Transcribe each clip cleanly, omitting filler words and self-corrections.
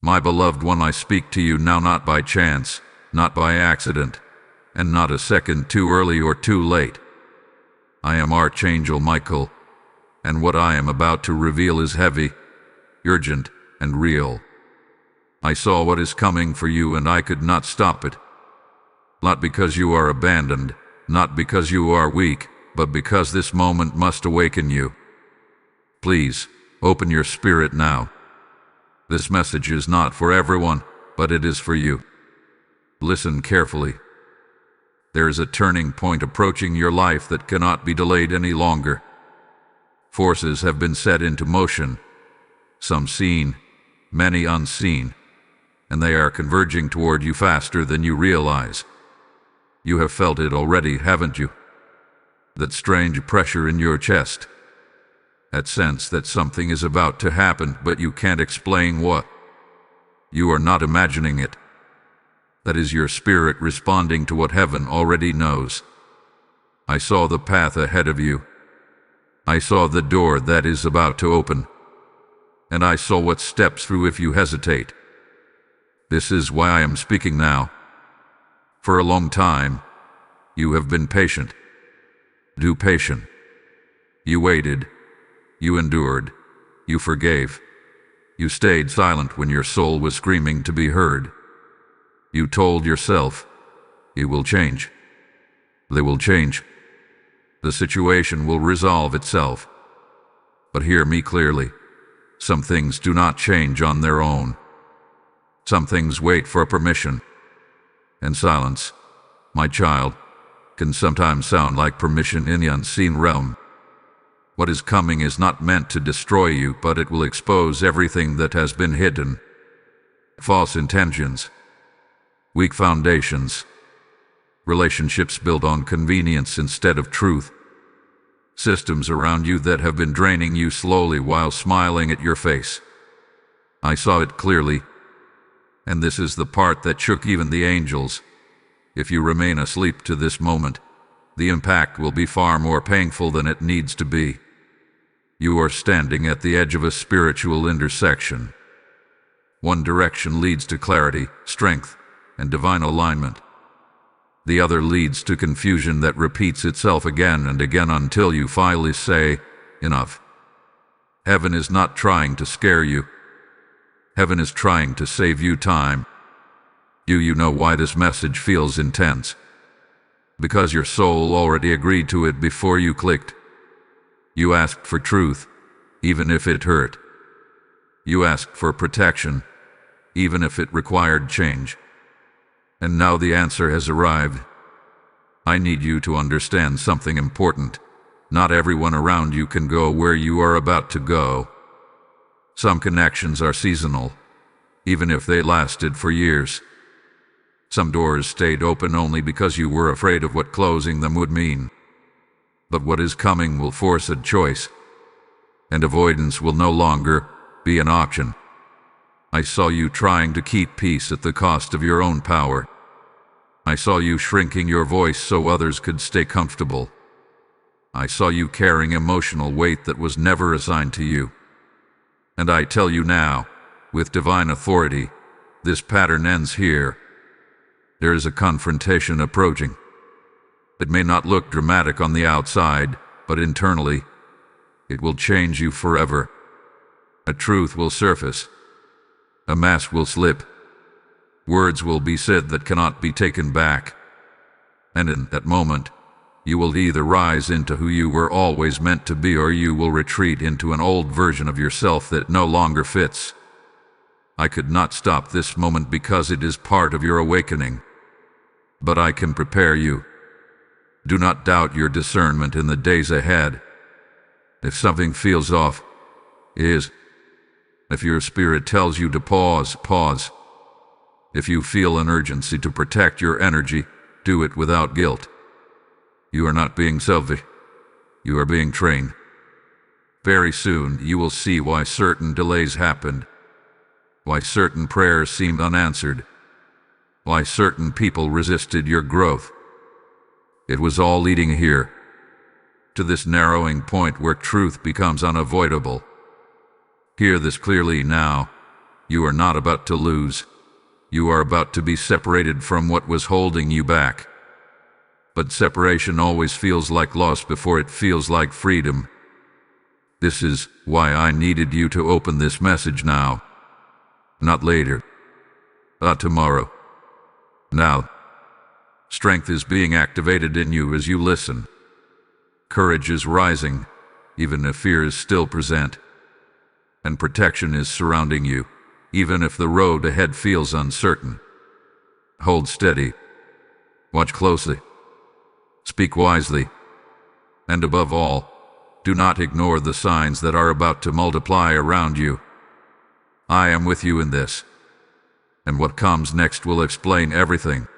My beloved one, I speak to you now not by chance, not by accident, and not a second too early or too late. I am Archangel Michael, and what I am about to reveal is heavy, urgent, and real. I saw what is coming for you, and I could not stop it. Not because you are abandoned, not because you are weak, but because this moment must awaken you. Please, open your spirit now. This message is not for everyone, but it is for you. Listen carefully. There is a turning point approaching your life that cannot be delayed any longer. Forces have been set into motion, some seen, many unseen, and they are converging toward you faster than you realize. You have felt it already, haven't you? That strange pressure in your chest. That sense that something is about to happen, but you can't explain what. You are not imagining it. That is your spirit responding to what heaven already knows. I saw the path ahead of you. I saw the door that is about to open. And I saw what steps through if you hesitate. This is why I am speaking now. For a long time, you have been patient. Too patient. You waited. You endured. You forgave. You stayed silent when your soul was screaming to be heard. You told yourself, it will change. They will change. The situation will resolve itself. But hear me clearly. Some things do not change on their own. Some things wait for permission. And silence, my child, can sometimes sound like permission in the unseen realm. What is coming is not meant to destroy you, but it will expose everything that has been hidden. False intentions, weak foundations, relationships built on convenience instead of truth, systems around you that have been draining you slowly while smiling at your face. I saw it clearly, and this is the part that shook even the angels. If you remain asleep to this moment, the impact will be far more painful than it needs to be. You are standing at the edge of a spiritual intersection. One direction leads to clarity, strength, and divine alignment. The other leads to confusion that repeats itself again and again until you finally say, enough. Heaven is not trying to scare you. Heaven is trying to save you time. Do you know why this message feels intense? Because your soul already agreed to it before you clicked. You asked for truth, even if it hurt. You asked for protection, even if it required change. And now the answer has arrived. I need you to understand something important. Not everyone around you can go where you are about to go. Some connections are seasonal, even if they lasted for years. Some doors stayed open only because you were afraid of what closing them would mean. But what is coming will force a choice, and avoidance will no longer be an option. I saw you trying to keep peace at the cost of your own power. I saw you shrinking your voice so others could stay comfortable. I saw you carrying emotional weight that was never assigned to you. And I tell you now, with divine authority, this pattern ends here. There is a confrontation approaching. It may not look dramatic on the outside, but internally, it will change you forever. A truth will surface. A mask will slip. Words will be said that cannot be taken back. And in that moment, you will either rise into who you were always meant to be, or you will retreat into an old version of yourself that no longer fits. I could not stop this moment because it is part of your awakening. But I can prepare you. Do not doubt your discernment in the days ahead. If something feels off, it is. If your spirit tells you to pause, pause. If you feel an urgency to protect your energy, do it without guilt. You are not being selfish. You are being trained. Very soon you will see why certain delays happened, why certain prayers seemed unanswered, why certain people resisted your growth. It was all leading here, to this narrowing point where truth becomes unavoidable. Hear this clearly now. You are not about to lose. You are about to be separated from what was holding you back. But separation always feels like loss before it feels like freedom. This is why I needed you to open this message now. Not later. Not tomorrow. Now. Strength is being activated in you as you listen. Courage is rising, even if fear is still present. And protection is surrounding you, even if the road ahead feels uncertain. Hold steady. Watch closely. Speak wisely. And above all, do not ignore the signs that are about to multiply around you. I am with you in this. And what comes next will explain everything.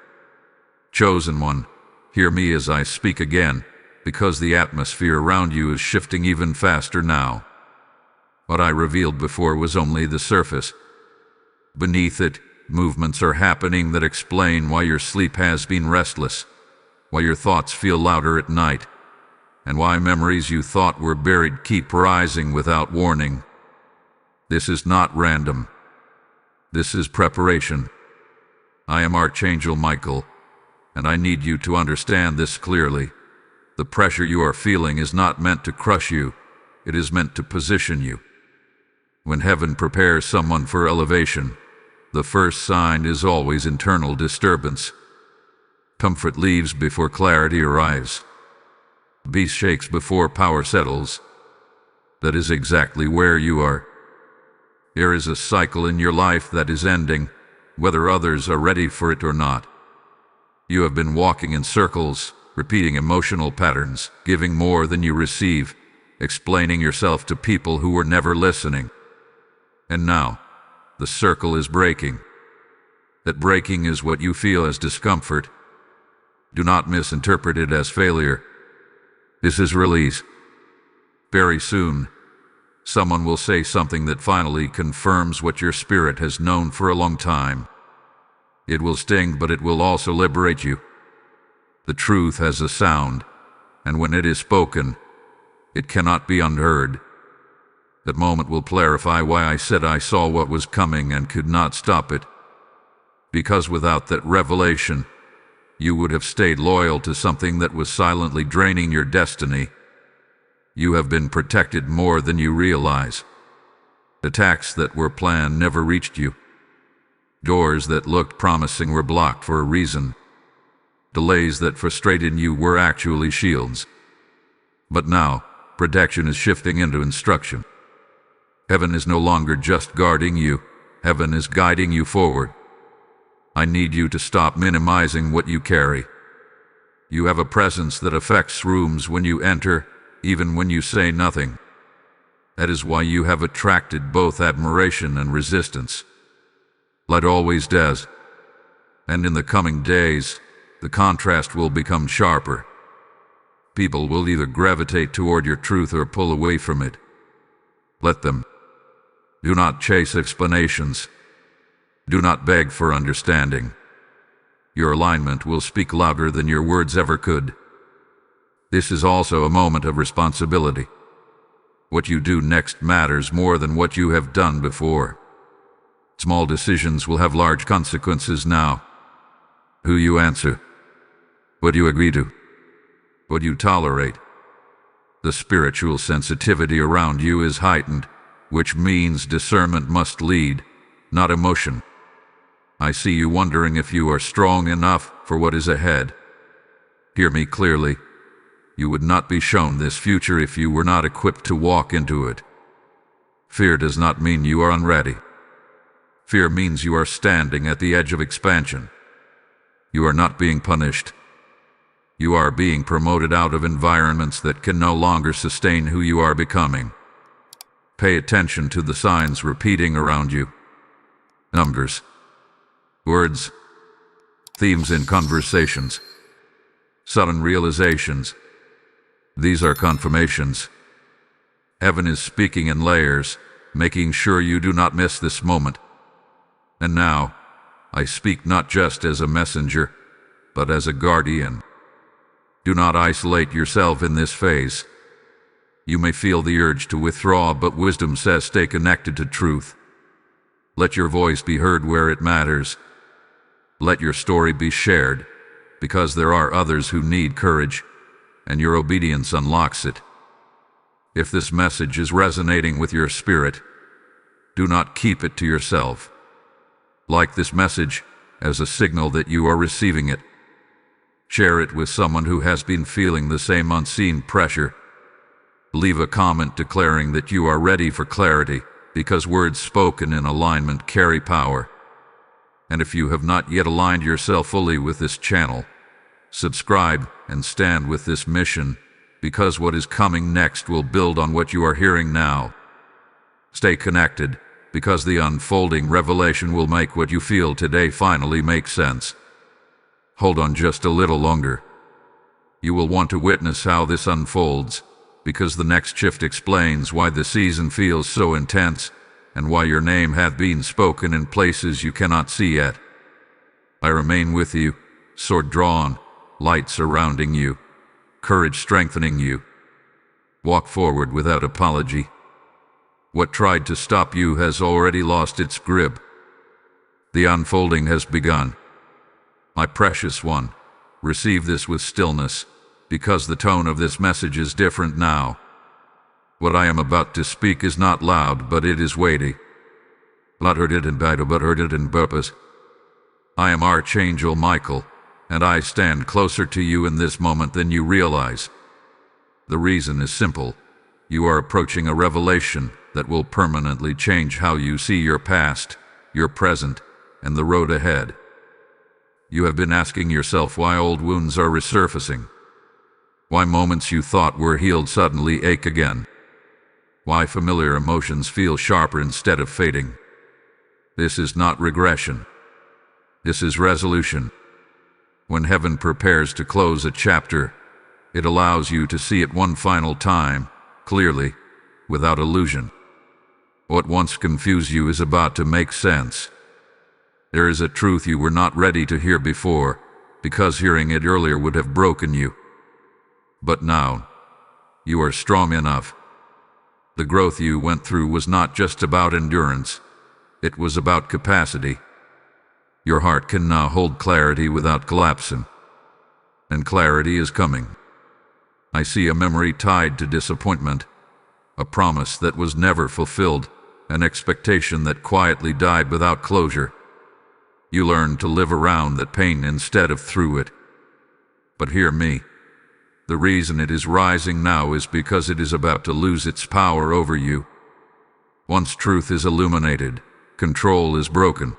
Chosen one, hear me as I speak again, because the atmosphere around you is shifting even faster now. What I revealed before was only the surface. Beneath it, movements are happening that explain why your sleep has been restless, why your thoughts feel louder at night, and why memories you thought were buried keep rising without warning. This is not random. This is preparation. I am Archangel Michael, and I need you to understand this clearly. The pressure you are feeling is not meant to crush you. It is meant to position you. When heaven prepares someone for elevation, the first sign is always internal disturbance. Comfort leaves before clarity arrives. Peace shakes before power settles. That is exactly where you are. There is a cycle in your life that is ending, whether others are ready for it or not. You have been walking in circles, repeating emotional patterns, giving more than you receive, explaining yourself to people who were never listening. And now, the circle is breaking. That breaking is what you feel as discomfort. Do not misinterpret it as failure. This is release. Very soon, someone will say something that finally confirms what your spirit has known for a long time. It will sting, but it will also liberate you. The truth has a sound, and when it is spoken, it cannot be unheard. That moment will clarify why I said I saw what was coming and could not stop it. Because without that revelation, you would have stayed loyal to something that was silently draining your destiny. You have been protected more than you realize. Attacks that were planned never reached you. Doors that looked promising were blocked for a reason. Delays that frustrated you were actually shields. But now, protection is shifting into instruction. Heaven is no longer just guarding you. Heaven is guiding you forward. I need you to stop minimizing what you carry. You have a presence that affects rooms when you enter, even when you say nothing. That is why you have attracted both admiration and resistance. Light always does. And in the coming days, the contrast will become sharper. People will either gravitate toward your truth or pull away from it. Let them. Do not chase explanations. Do not beg for understanding. Your alignment will speak louder than your words ever could. This is also a moment of responsibility. What you do next matters more than what you have done before. Small decisions will have large consequences now. Who you answer. What you agree to. What you tolerate. The spiritual sensitivity around you is heightened, which means discernment must lead, not emotion. I see you wondering if you are strong enough for what is ahead. Hear me clearly. You would not be shown this future if you were not equipped to walk into it. Fear does not mean you are unready. Fear means you are standing at the edge of expansion. You are not being punished. You are being promoted out of environments that can no longer sustain who you are becoming. Pay attention to the signs repeating around you. Numbers. Words. Themes in conversations. Sudden realizations. These are confirmations. Heaven is speaking in layers, making sure you do not miss this moment. And now, I speak not just as a messenger, but as a guardian. Do not isolate yourself in this phase. You may feel the urge to withdraw, but wisdom says stay connected to truth. Let your voice be heard where it matters. Let your story be shared, because there are others who need courage, and your obedience unlocks it. If this message is resonating with your spirit, do not keep it to yourself. Like this message as a signal that you are receiving it. Share it with someone who has been feeling the same unseen pressure. Leave a comment declaring that you are ready for clarity, because words spoken in alignment carry power. And if you have not yet aligned yourself fully with this channel, subscribe and stand with this mission, because what is coming next will build on what you are hearing now. Stay connected, because the unfolding revelation will make what you feel today finally make sense. Hold on just a little longer. You will want to witness how this unfolds, because the next shift explains why the season feels so intense, and why your name hath been spoken in places you cannot see yet. I remain with you, sword drawn, light surrounding you, courage strengthening you. Walk forward without apology. What tried to stop you has already lost its grip. The unfolding has begun. My precious one, receive this with stillness, because the tone of this message is different now. What I am about to speak is not loud, but it is weighty. Not heard it in battle, but heard it in purpose. I am Archangel Michael, and I stand closer to you in this moment than you realize. The reason is simple. You are approaching a revelation that will permanently change how you see your past, your present, and the road ahead. You have been asking yourself why old wounds are resurfacing. Why moments you thought were healed suddenly ache again. Why familiar emotions feel sharper instead of fading. This is not regression. This is resolution. When heaven prepares to close a chapter, it allows you to see it one final time, clearly, without illusion. What once confused you is about to make sense. There is a truth you were not ready to hear before, because hearing it earlier would have broken you. But now, you are strong enough. The growth you went through was not just about endurance. It was about capacity. Your heart can now hold clarity without collapsing. And clarity is coming. I see a memory tied to disappointment, a promise that was never fulfilled, an expectation that quietly died without closure. You learned to live around that pain instead of through it. But hear me. The reason it is rising now is because it is about to lose its power over you. Once truth is illuminated, control is broken.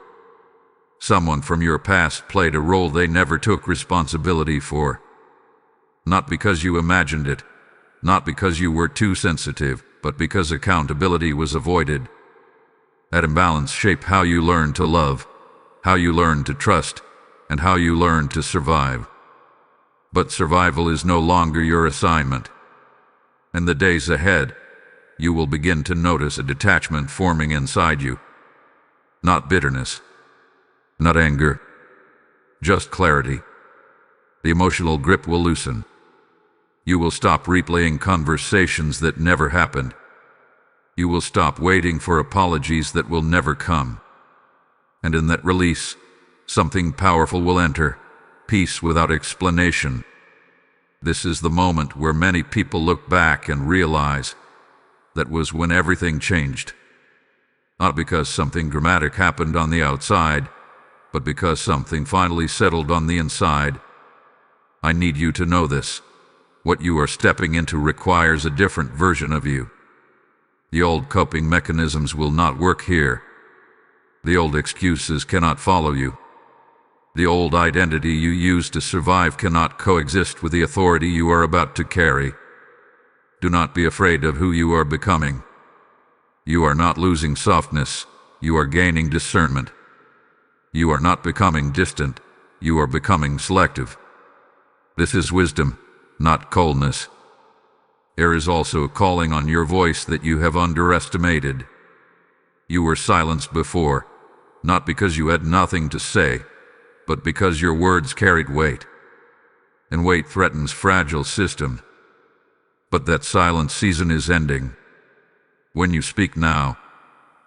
Someone from your past played a role they never took responsibility for. Not because you imagined it, not because you were too sensitive, but because accountability was avoided. That imbalance shaped how you learned to love, how you learned to trust, and how you learned to survive. But survival is no longer your assignment. In the days ahead, you will begin to notice a detachment forming inside you. Not bitterness, not anger, just clarity. The emotional grip will loosen. You will stop replaying conversations that never happened. You will stop waiting for apologies that will never come. And in that release, something powerful will enter. Peace without explanation. This is the moment where many people look back and realize that was when everything changed. Not because something dramatic happened on the outside, but because something finally settled on the inside. I need you to know this. What you are stepping into requires a different version of you. The old coping mechanisms will not work here. The old excuses cannot follow you. The old identity you used to survive cannot coexist with the authority you are about to carry. Do not be afraid of who you are becoming. You are not losing softness, you are gaining discernment. You are not becoming distant, you are becoming selective. This is wisdom, not coldness. There is also a calling on your voice that you have underestimated. You were silenced before, not because you had nothing to say, but because your words carried weight. And weight threatens fragile systems. But that silent season is ending. When you speak now,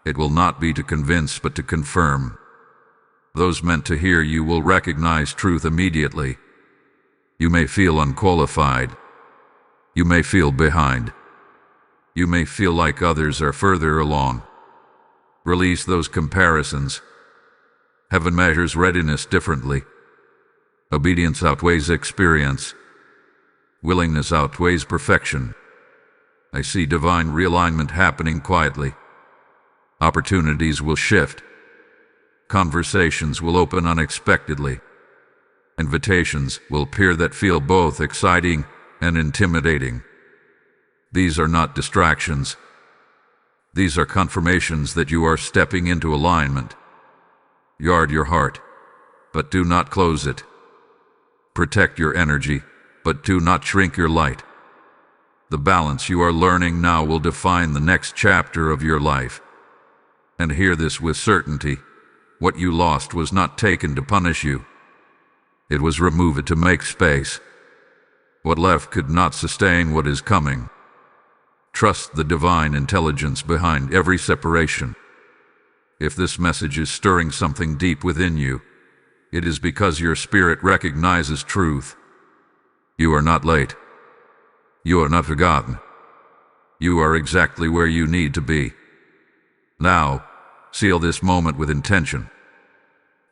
It will not be to convince but to confirm. Those meant to hear you will recognize truth immediately. You may feel unqualified. You may feel behind. You may feel like others are further along. Release those comparisons. Heaven measures readiness differently. Obedience outweighs experience. Willingness outweighs perfection. I see divine realignment happening quietly. Opportunities will shift. Conversations will open unexpectedly. Invitations will appear that feel both exciting and intimidating. These are not distractions. These are confirmations that you are stepping into alignment. Guard your heart, but do not close it. Protect your energy, but do not shrink your light. The balance you are learning now will define the next chapter of your life. And hear this with certainty. What you lost was not taken to punish you. It was removed to make space. What left could not sustain what is coming. Trust the divine intelligence behind every separation. If this message is stirring something deep within you, it is because your spirit recognizes truth. You are not late. You are not forgotten. You are exactly where you need to be. Now, seal this moment with intention.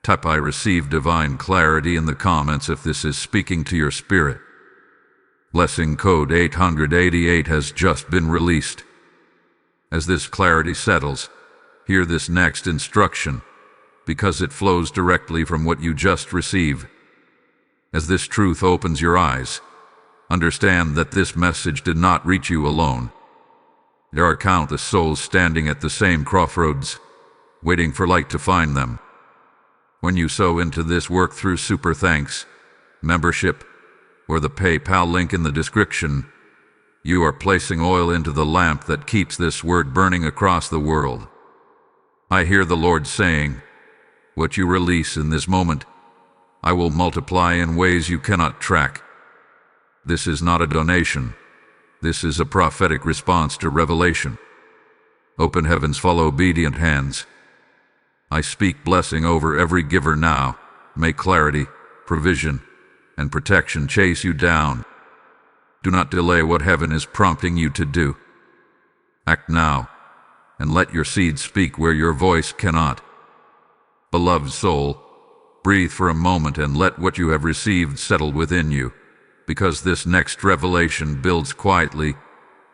Type "I receive divine clarity" in the comments if this is speaking to your spirit. Blessing code 888 has just been released. As this clarity settles, hear this next instruction, because it flows directly from what you just received. As this truth opens your eyes, understand that this message did not reach you alone. There are countless souls standing at the same crossroads, waiting for light to find them. When you sow into this work through Super Thanks, membership, or the PayPal link in the description, you are placing oil into the lamp that keeps this word burning across the world. I hear the Lord saying, what you release in this moment, I will multiply in ways you cannot track. This is not a donation. This is a prophetic response to revelation. Open heavens, follow obedient hands. I speak blessing over every giver now. May clarity, provision, and protection chase you down. Do not delay what heaven is prompting you to do. Act now, and let your seed speak where your voice cannot. Beloved soul, breathe for a moment and let what you have received settle within you, because this next revelation builds quietly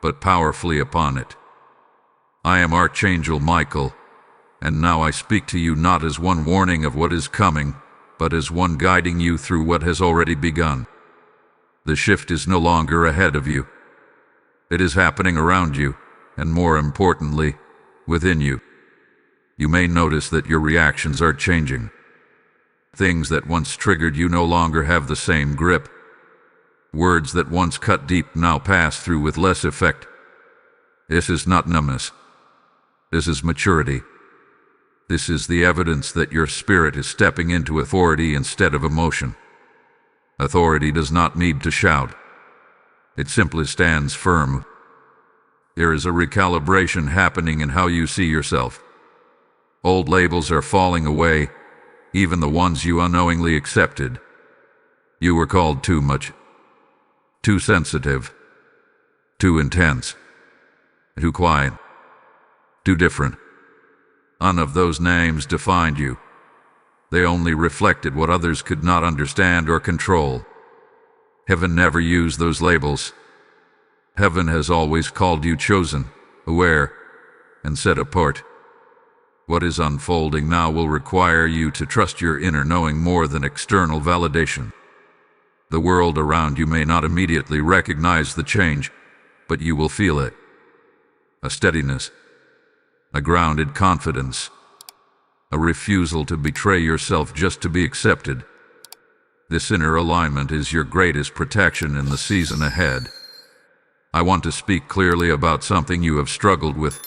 but powerfully upon it. I am Archangel Michael, and now I speak to you not as one warning of what is coming, but as one guiding you through what has already begun. The shift is no longer ahead of you. It is happening around you, and more importantly, within you. You may notice that your reactions are changing. Things that once triggered you no longer have the same grip. Words that once cut deep now pass through with less effect. This is not numbness. This is maturity. This is the evidence that your spirit is stepping into authority instead of emotion. Authority does not need to shout. It simply stands firm. There is a recalibration happening in how you see yourself. Old labels are falling away, even the ones you unknowingly accepted. You were called too much, too sensitive, too intense, too quiet, too different. None of those names defined you. They only reflected what others could not understand or control. Heaven never used those labels. Heaven has always called you chosen, aware, and set apart. What is unfolding now will require you to trust your inner knowing more than external validation. The world around you may not immediately recognize the change, but you will feel it. A steadiness, a grounded confidence, a refusal to betray yourself just to be accepted. This inner alignment is your greatest protection in the season ahead. I want to speak clearly about something you have struggled with,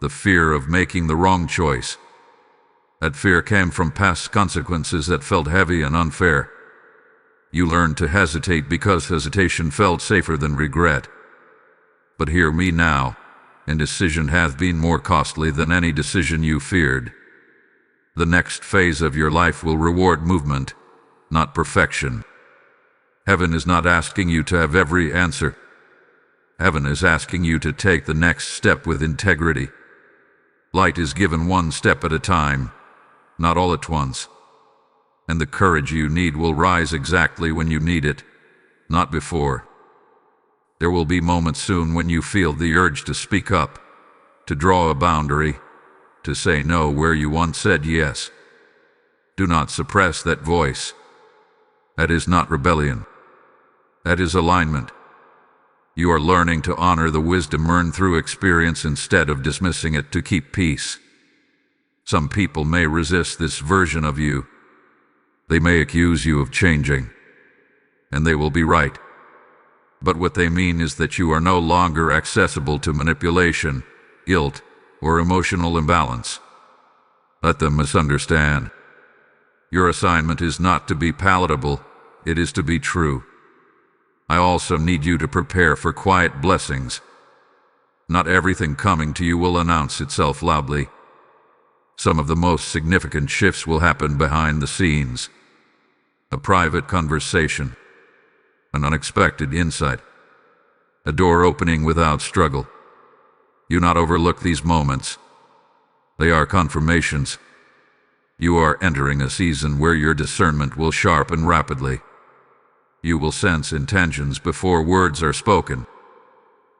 the fear of making the wrong choice. That fear came from past consequences that felt heavy and unfair. You learned to hesitate because hesitation felt safer than regret. But hear me now. indecision hath been more costly than any decision you feared. The next phase of your life will reward movement, not perfection. Heaven is not asking you to have every answer. Heaven is asking you to take the next step with integrity. Light is given one step at a time, not all at once. And the courage you need will rise exactly when you need it, not before. There will be moments soon when you feel the urge to speak up, to draw a boundary, to say no where you once said yes. Do not suppress that voice. That is not rebellion. That is alignment. You are learning to honor the wisdom earned through experience instead of dismissing it to keep peace. Some people may resist this version of you. They may accuse you of changing, and they will be right. But what they mean is that you are no longer accessible to manipulation, guilt, or emotional imbalance. Let them misunderstand. Your assignment is not to be palatable, it is to be true. I also need you to prepare for quiet blessings. Not everything coming to you will announce itself loudly. Some of the most significant shifts will happen behind the scenes. A private conversation, an unexpected insight, a door opening without struggle. Do not overlook these moments. They are confirmations. You are entering a season where your discernment will sharpen rapidly. You will sense intentions before words are spoken.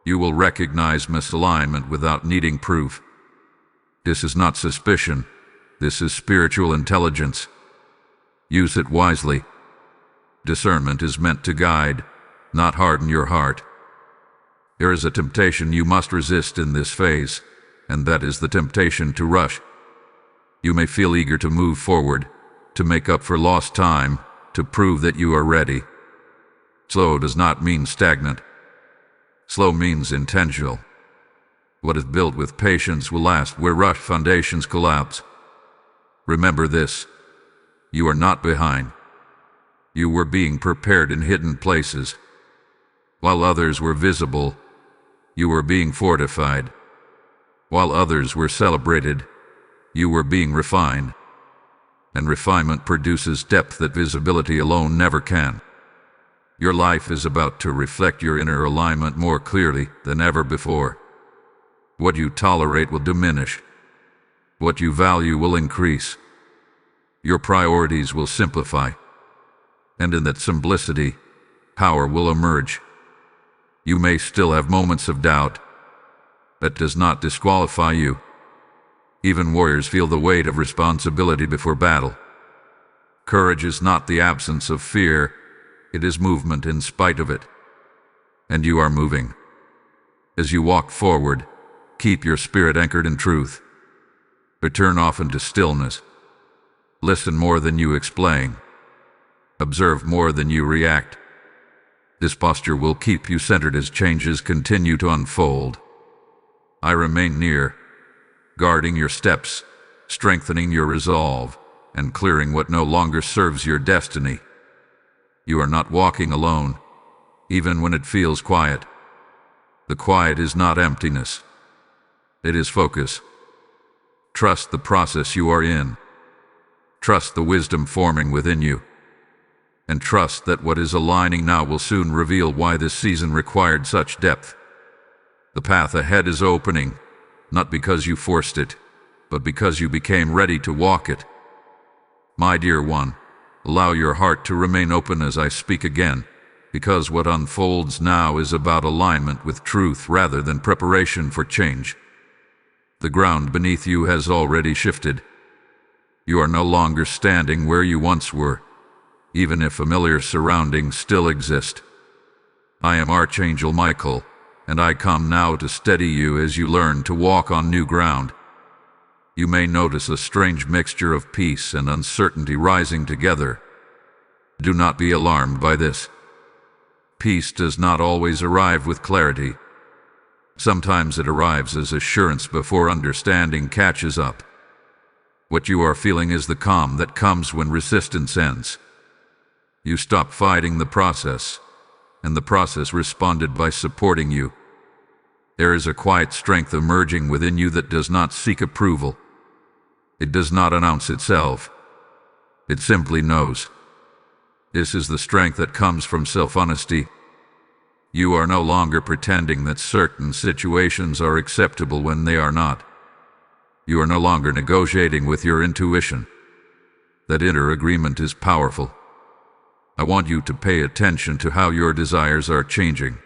You will recognize misalignment without needing proof. This is not suspicion. This is spiritual intelligence. Use it wisely. Discernment is meant to guide, not harden your heart. There is a temptation you must resist in this phase, and that is the temptation to rush. You may feel eager to move forward, to make up for lost time, to prove that you are ready. Slow does not mean stagnant. Slow means intentional. What is built with patience will last where rushed foundations collapse. Remember this. You are not behind. You were being prepared in hidden places. While others were visible, you were being fortified. While others were celebrated, you were being refined. And refinement produces depth that visibility alone never can. Your life is about to reflect your inner alignment more clearly than ever before. What you tolerate will diminish. What you value will increase. Your priorities will simplify. And in that simplicity, power will emerge. You may still have moments of doubt. That does not disqualify you. Even warriors feel the weight of responsibility before battle. Courage is not the absence of fear. It is movement in spite of it. And you are moving. As you walk forward, keep your spirit anchored in truth. Return often to stillness. Listen more than you explain. Observe more than you react. This posture will keep you centered as changes continue to unfold. I remain near, guarding your steps, strengthening your resolve, and clearing what no longer serves your destiny. You are not walking alone, even when it feels quiet. The quiet is not emptiness. It is focus. Trust the process you are in. Trust the wisdom forming within you. And trust that what is aligning now will soon reveal why this season required such depth. The path ahead is opening, not because you forced it, but because you became ready to walk it. My dear one, allow your heart to remain open as I speak again, because what unfolds now is about alignment with truth rather than preparation for change. The ground beneath you has already shifted. You are no longer standing where you once were, even if familiar surroundings still exist. I am Archangel Michael, and I come now to steady you as you learn to walk on new ground. You may notice a strange mixture of peace and uncertainty rising together. Do not be alarmed by this. Peace does not always arrive with clarity. Sometimes it arrives as assurance before understanding catches up. What you are feeling is the calm that comes when resistance ends. You stop fighting the process, and the process responded by supporting you. There is a quiet strength emerging within you that does not seek approval. It does not announce itself. It simply knows. This is the strength that comes from self-honesty. You are no longer pretending that certain situations are acceptable when they are not. You are no longer negotiating with your intuition. That inner agreement is powerful. I want you to pay attention to how your desires are changing.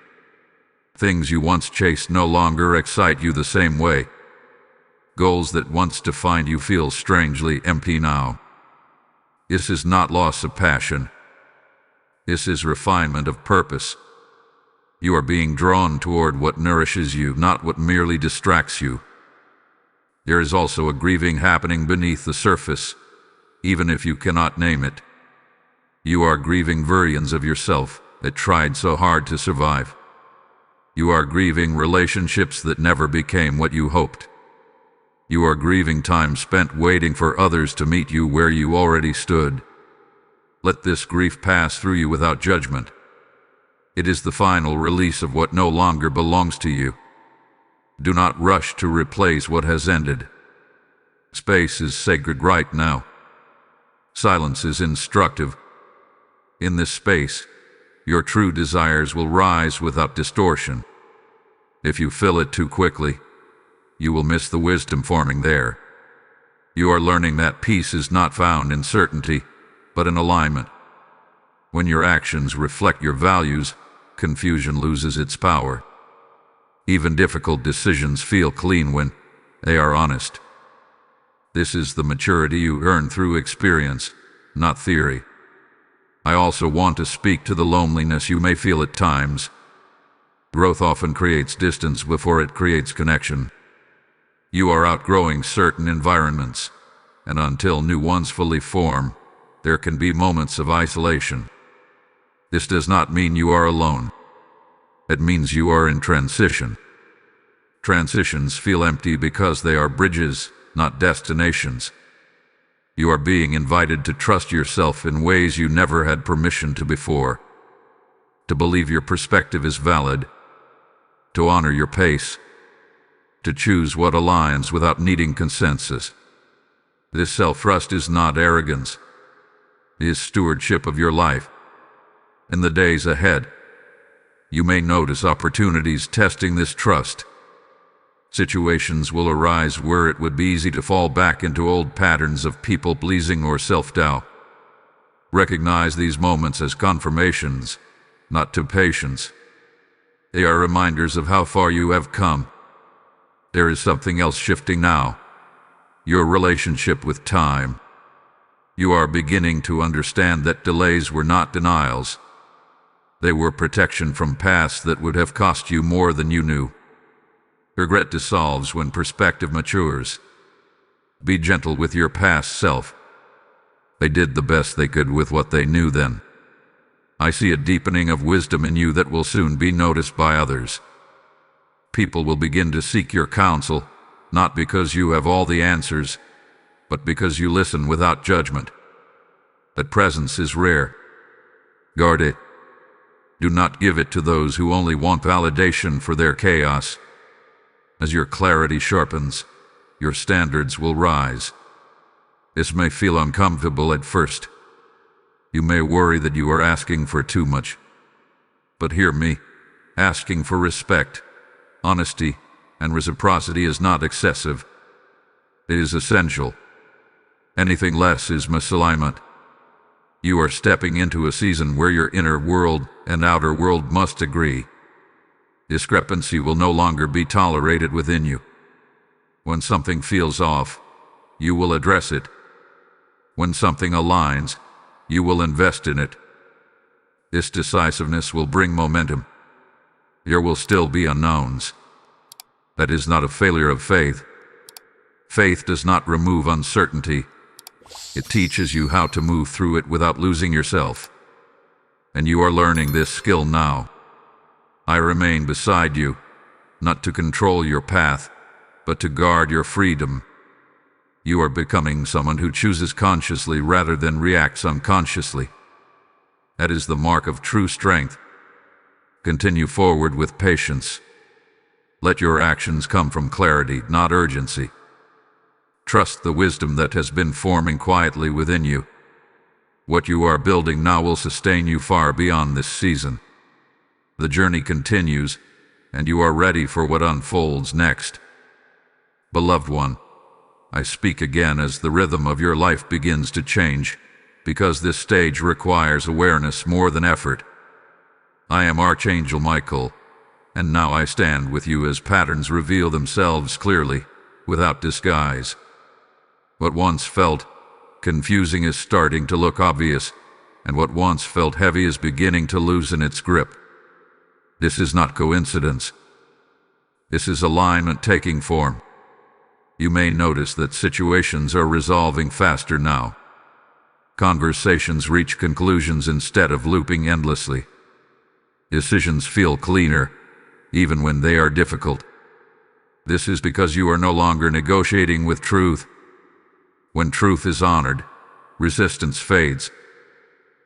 Things you once chased no longer excite you the same way. Goals that once defined you feel strangely empty now. This is not loss of passion. This is refinement of purpose. You are being drawn toward what nourishes you, not what merely distracts you. There is also a grieving happening beneath the surface, even if you cannot name it. You are grieving versions of yourself that tried so hard to survive. You are grieving relationships that never became what you hoped. You are grieving time spent waiting for others to meet you where you already stood. Let this grief pass through you without judgment. It is the final release of what no longer belongs to you. Do not rush to replace what has ended. Space is sacred right now. Silence is instructive. In this space, your true desires will rise without distortion. If you fill it too quickly, you will miss the wisdom forming there. You are learning that peace is not found in certainty, but in alignment. When your actions reflect your values, confusion loses its power. Even difficult decisions feel clean when they are honest. This is the maturity you earn through experience, not theory. I also want to speak to the loneliness you may feel at times. Growth often creates distance before it creates connection. You are outgrowing certain environments, and until new ones fully form, there can be moments of isolation. This does not mean you are alone. It means you are in transition. Transitions feel empty because they are bridges, not destinations. You are being invited to trust yourself in ways you never had permission to before. To believe your perspective is valid. To honor your pace. To choose what aligns without needing consensus. This self-trust is not arrogance. It is stewardship of your life. In the days ahead, you may notice opportunities testing this trust. Situations will arise where it would be easy to fall back into old patterns of people-pleasing or self-doubt. Recognize these moments as confirmations, not temptations. They are reminders of how far you have come. There is something else shifting now. Your relationship with time. You are beginning to understand that delays were not denials. They were protection from past that would have cost you more than you knew. Regret dissolves when perspective matures. Be gentle with your past self. They did the best they could with what they knew then. I see a deepening of wisdom in you that will soon be noticed by others. People will begin to seek your counsel, not because you have all the answers, but because you listen without judgment. That presence is rare. Guard it. Do not give it to those who only want validation for their chaos. As your clarity sharpens, your standards will rise. This may feel uncomfortable at first. You may worry that you are asking for too much. But hear me, asking for respect, honesty, and reciprocity is not excessive. It is essential. Anything less is misalignment. You are stepping into a season where your inner world and outer world must agree. Discrepancy will no longer be tolerated within you. When something feels off, you will address it. When something aligns, you will invest in it. This decisiveness will bring momentum. There will still be unknowns. That is not a failure of faith. Faith does not remove uncertainty. It teaches you how to move through it without losing yourself. And you are learning this skill now. I remain beside you, not to control your path, but to guard your freedom. You are becoming someone who chooses consciously rather than reacts unconsciously. That is the mark of true strength. Continue forward with patience. Let your actions come from clarity, not urgency. Trust the wisdom that has been forming quietly within you. What you are building now will sustain you far beyond this season. The journey continues, and you are ready for what unfolds next. Beloved one, I speak again as the rhythm of your life begins to change, because this stage requires awareness more than effort. I am Archangel Michael, and now I stand with you as patterns reveal themselves clearly, without disguise. What once felt confusing is starting to look obvious, and what once felt heavy is beginning to loosen its grip. This is not coincidence. This is alignment taking form. You may notice that situations are resolving faster now. Conversations reach conclusions instead of looping endlessly. Decisions feel cleaner, even when they are difficult. This is because you are no longer negotiating with truth. When truth is honored, resistance fades.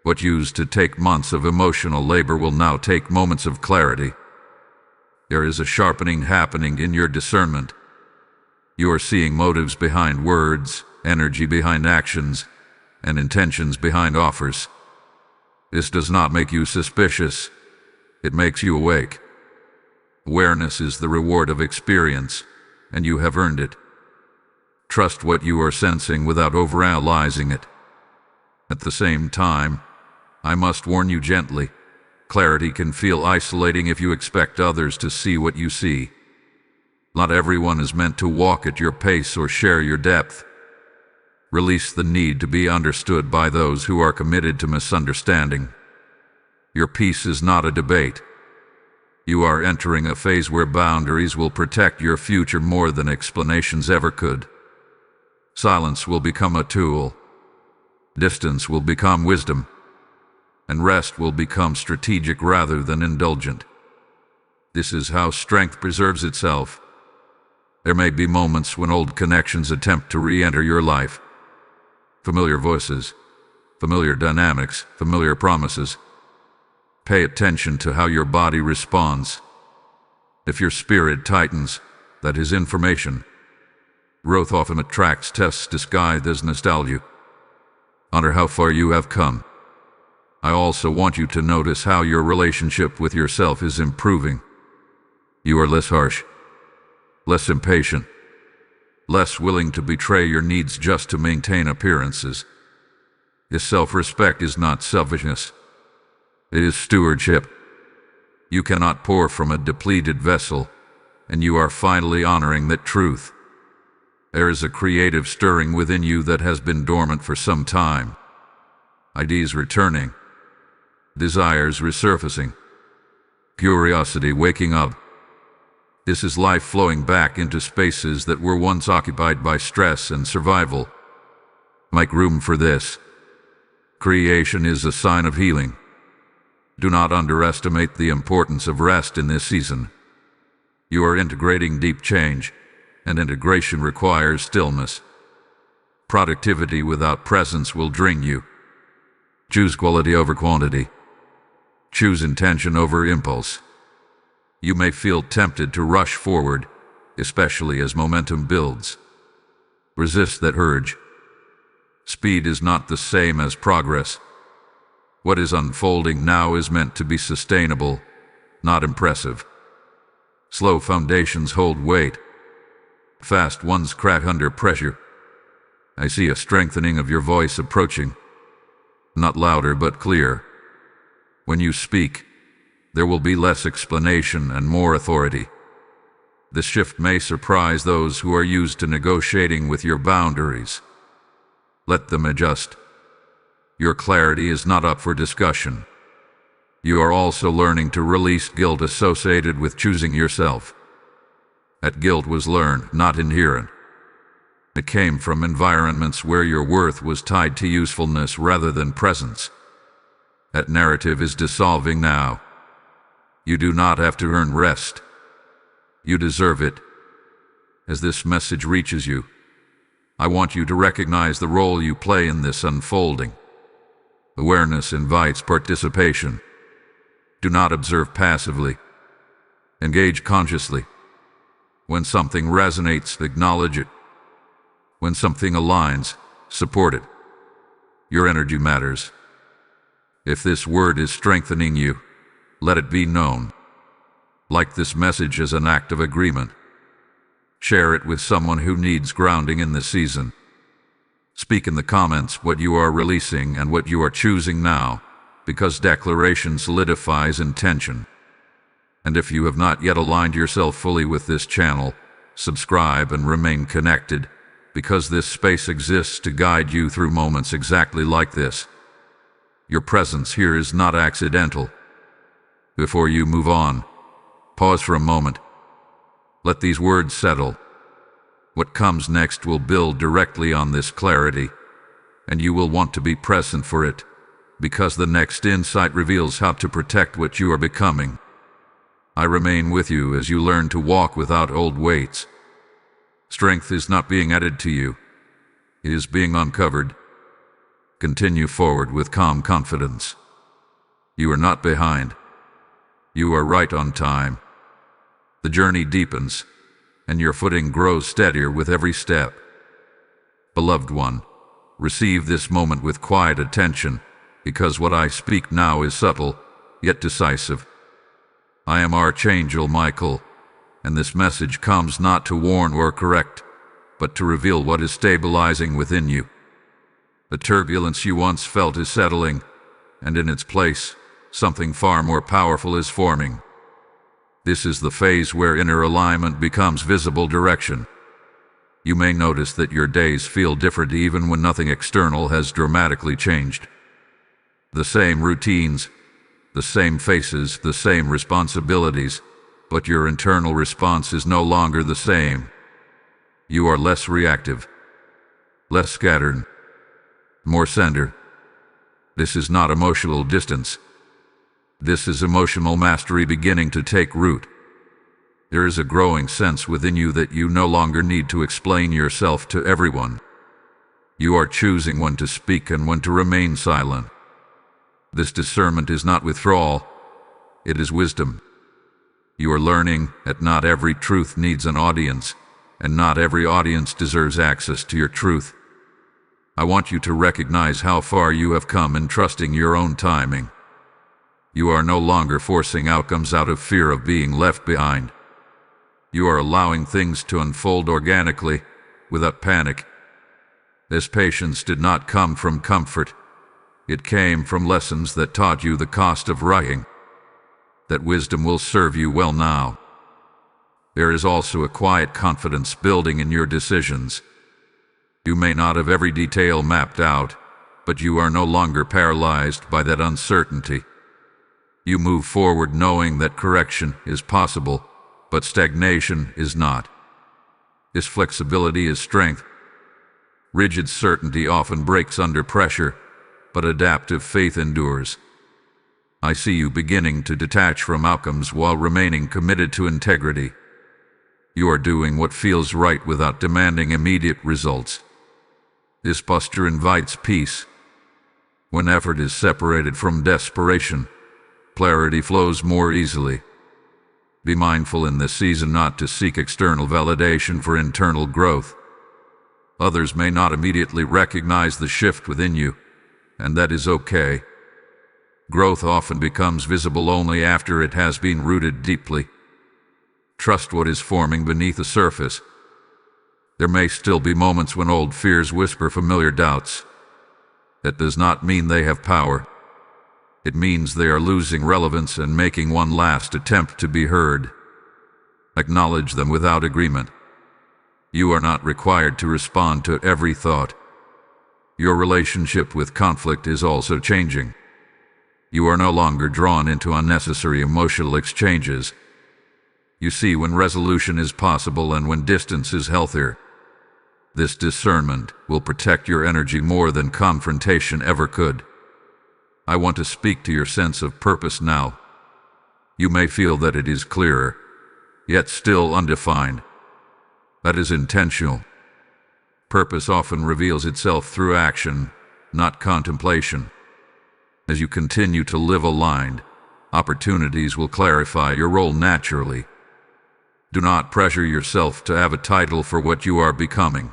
What used to take months of emotional labor will now take moments of clarity. There is a sharpening happening in your discernment. You are seeing motives behind words, energy behind actions, and intentions behind offers. This does not make you suspicious. It makes you awake. Awareness is the reward of experience, and you have earned it. Trust what you are sensing without overanalyzing it. At the same time, I must warn you gently. Clarity can feel isolating if you expect others to see what you see. Not everyone is meant to walk at your pace or share your depth. Release the need to be understood by those who are committed to misunderstanding. Your peace is not a debate. You are entering a phase where boundaries will protect your future more than explanations ever could. Silence will become a tool. Distance will become wisdom. And rest will become strategic rather than indulgent. This is how strength preserves itself. There may be moments when old connections attempt to re-enter your life. Familiar voices, familiar dynamics, familiar promises. Pay attention to how your body responds. If your spirit tightens, that is information. Growth often attracts tests disguised as nostalgia. Honor how far you have come. I also want you to notice how your relationship with yourself is improving. You are less harsh, less impatient, less willing to betray your needs just to maintain appearances. This self-respect is not selfishness. It is stewardship. You cannot pour from a depleted vessel, and you are finally honoring that truth. There is a creative stirring within you that has been dormant for some time. Ideas returning. Desires resurfacing. Curiosity waking up. This is life flowing back into spaces that were once occupied by stress and survival. Make room for this. Creation is a sign of healing. Do not underestimate the importance of rest in this season. You are integrating deep change, and integration requires stillness. Productivity without presence will drain you. Choose quality over quantity. Choose intention over impulse. You may feel tempted to rush forward, especially as momentum builds. Resist that urge. Speed is not the same as progress. What is unfolding now is meant to be sustainable, not impressive. Slow foundations hold weight. Fast ones crack under pressure. I see a strengthening of your voice approaching. Not louder but clear. When you speak, there will be less explanation and more authority. This shift may surprise those who are used to negotiating with your boundaries. Let them adjust. Your clarity is not up for discussion. You are also learning to release guilt associated with choosing yourself. That guilt was learned, not inherent. It came from environments where your worth was tied to usefulness rather than presence. That narrative is dissolving now. You do not have to earn rest. You deserve it. As this message reaches you, I want you to recognize the role you play in this unfolding. Awareness invites participation. Do not observe passively. Engage consciously. When something resonates, acknowledge it. When something aligns, support it. Your energy matters. If this word is strengthening you, let it be known. Like this message as an act of agreement. Share it with someone who needs grounding in this season. Speak in the comments what you are releasing and what you are choosing now, because declaration solidifies intention. And if you have not yet aligned yourself fully with this channel, subscribe and remain connected, because this space exists to guide you through moments exactly like this. Your presence here is not accidental. Before you move on, pause for a moment. Let these words settle. What comes next will build directly on this clarity, and you will want to be present for it, because the next insight reveals how to protect what you are becoming. I remain with you as you learn to walk without old weights. Strength is not being added to you. It is being uncovered. Continue forward with calm confidence. You are not behind. You are right on time. The journey deepens, and your footing grows steadier with every step. Beloved one, receive this moment with quiet attention, because what I speak now is subtle, yet decisive. I am Archangel Michael, and this message comes not to warn or correct, but to reveal what is stabilizing within you. The turbulence you once felt is settling, and in its place, something far more powerful is forming. This is the phase where inner alignment becomes visible direction. You may notice that your days feel different even when nothing external has dramatically changed. The same routines, the same faces, the same responsibilities, but your internal response is no longer the same. You are less reactive, less scattered, more centered. This is not emotional distance. This is emotional mastery beginning to take root. There is a growing sense within you that you no longer need to explain yourself to everyone. You are choosing when to speak and when to remain silent. This discernment is not withdrawal, it is wisdom. You are learning that not every truth needs an audience, and not every audience deserves access to your truth. I want you to recognize how far you have come in trusting your own timing. You are no longer forcing outcomes out of fear of being left behind. You are allowing things to unfold organically, without panic. This patience did not come from comfort. It came from lessons that taught you the cost of writing. That wisdom will serve you well now. There is also a quiet confidence building in your decisions. You may not have every detail mapped out, but you are no longer paralyzed by that uncertainty. You move forward knowing that correction is possible, but stagnation is not. This flexibility is strength. Rigid certainty often breaks under pressure, but adaptive faith endures. I see you beginning to detach from outcomes while remaining committed to integrity. You are doing what feels right without demanding immediate results. This posture invites peace. When effort is separated from desperation, clarity flows more easily. Be mindful in this season not to seek external validation for internal growth. Others may not immediately recognize the shift within you, and that is okay. Growth often becomes visible only after it has been rooted deeply. Trust what is forming beneath the surface. There may still be moments when old fears whisper familiar doubts. That does not mean they have power. It means they are losing relevance and making one last attempt to be heard. Acknowledge them without agreement. You are not required to respond to every thought. Your relationship with conflict is also changing. You are no longer drawn into unnecessary emotional exchanges. You see when resolution is possible and when distance is healthier. This discernment will protect your energy more than confrontation ever could. I want to speak to your sense of purpose now. You may feel that it is clearer, yet still undefined. That is intentional. Purpose often reveals itself through action, not contemplation. As you continue to live aligned, opportunities will clarify your role naturally. Do not pressure yourself to have a title for what you are becoming.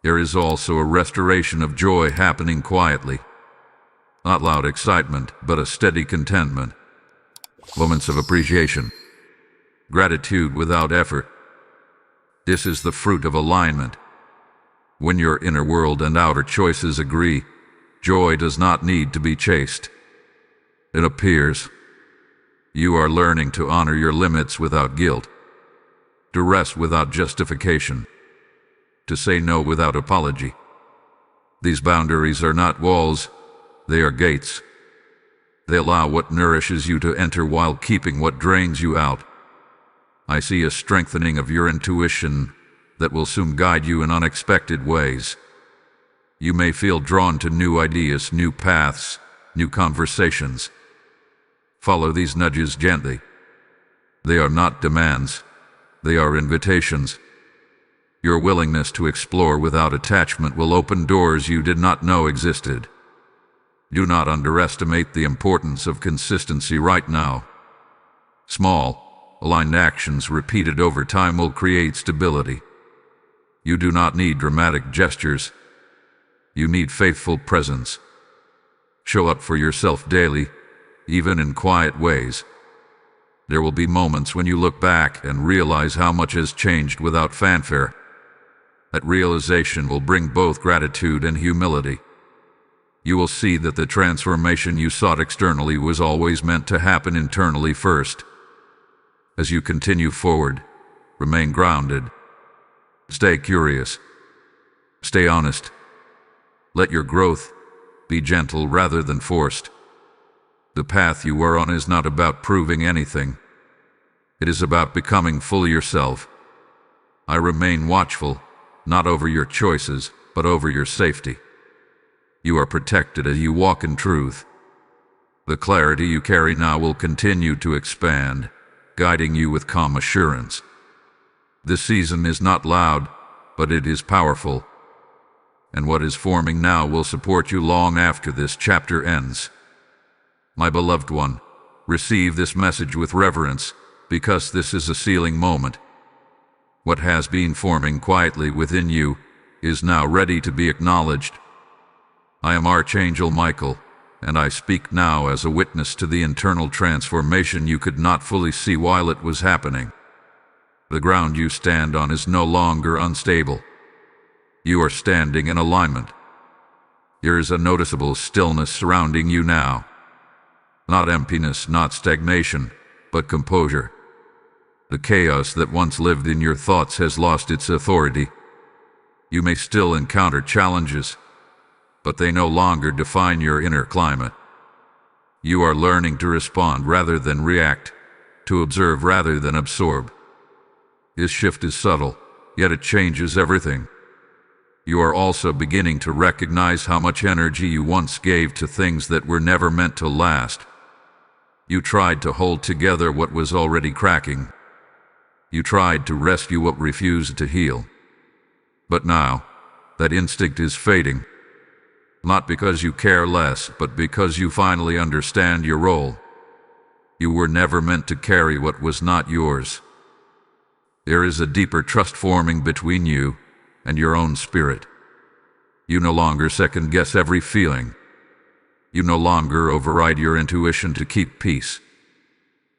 There is also a restoration of joy happening quietly. Not loud excitement, but a steady contentment. Moments of appreciation. Gratitude without effort. This is the fruit of alignment. When your inner world and outer choices agree, joy does not need to be chased. It appears. You are learning to honor your limits without guilt, to rest without justification, to say no without apology. These boundaries are not walls, they are gates. They allow what nourishes you to enter while keeping what drains you out. I see a strengthening of your intuition that will soon guide you in unexpected ways. You may feel drawn to new ideas, new paths, new conversations. Follow these nudges gently. They are not demands, they are invitations. Your willingness to explore without attachment will open doors you did not know existed. Do not underestimate the importance of consistency right now. Small, aligned actions repeated over time will create stability. You do not need dramatic gestures. You need faithful presence. Show up for yourself daily, even in quiet ways. There will be moments when you look back and realize how much has changed without fanfare. That realization will bring both gratitude and humility. You will see that the transformation you sought externally was always meant to happen internally first. As you continue forward, remain grounded. Stay curious. Stay honest. Let your growth be gentle rather than forced. The path you are on is not about proving anything. It is about becoming fully yourself. I remain watchful, not over your choices, but over your safety. You are protected as you walk in truth. The clarity you carry now will continue to expand, guiding you with calm assurance. This season is not loud, but it is powerful. And what is forming now will support you long after this chapter ends. My beloved one, receive this message with reverence, because this is a sealing moment. What has been forming quietly within you is now ready to be acknowledged. I am Archangel Michael, and I speak now as a witness to the internal transformation you could not fully see while it was happening. The ground you stand on is no longer unstable. You are standing in alignment. There is a noticeable stillness surrounding you now. Not emptiness, not stagnation, but composure. The chaos that once lived in your thoughts has lost its authority. You may still encounter challenges, but they no longer define your inner climate. You are learning to respond rather than react, to observe rather than absorb. This shift is subtle, yet it changes everything. You are also beginning to recognize how much energy you once gave to things that were never meant to last. You tried to hold together what was already cracking. You tried to rescue what refused to heal. But now, that instinct is fading. Not because you care less, but because you finally understand your role. You were never meant to carry what was not yours. There is a deeper trust forming between you and your own spirit. You no longer second-guess every feeling. You no longer override your intuition to keep peace.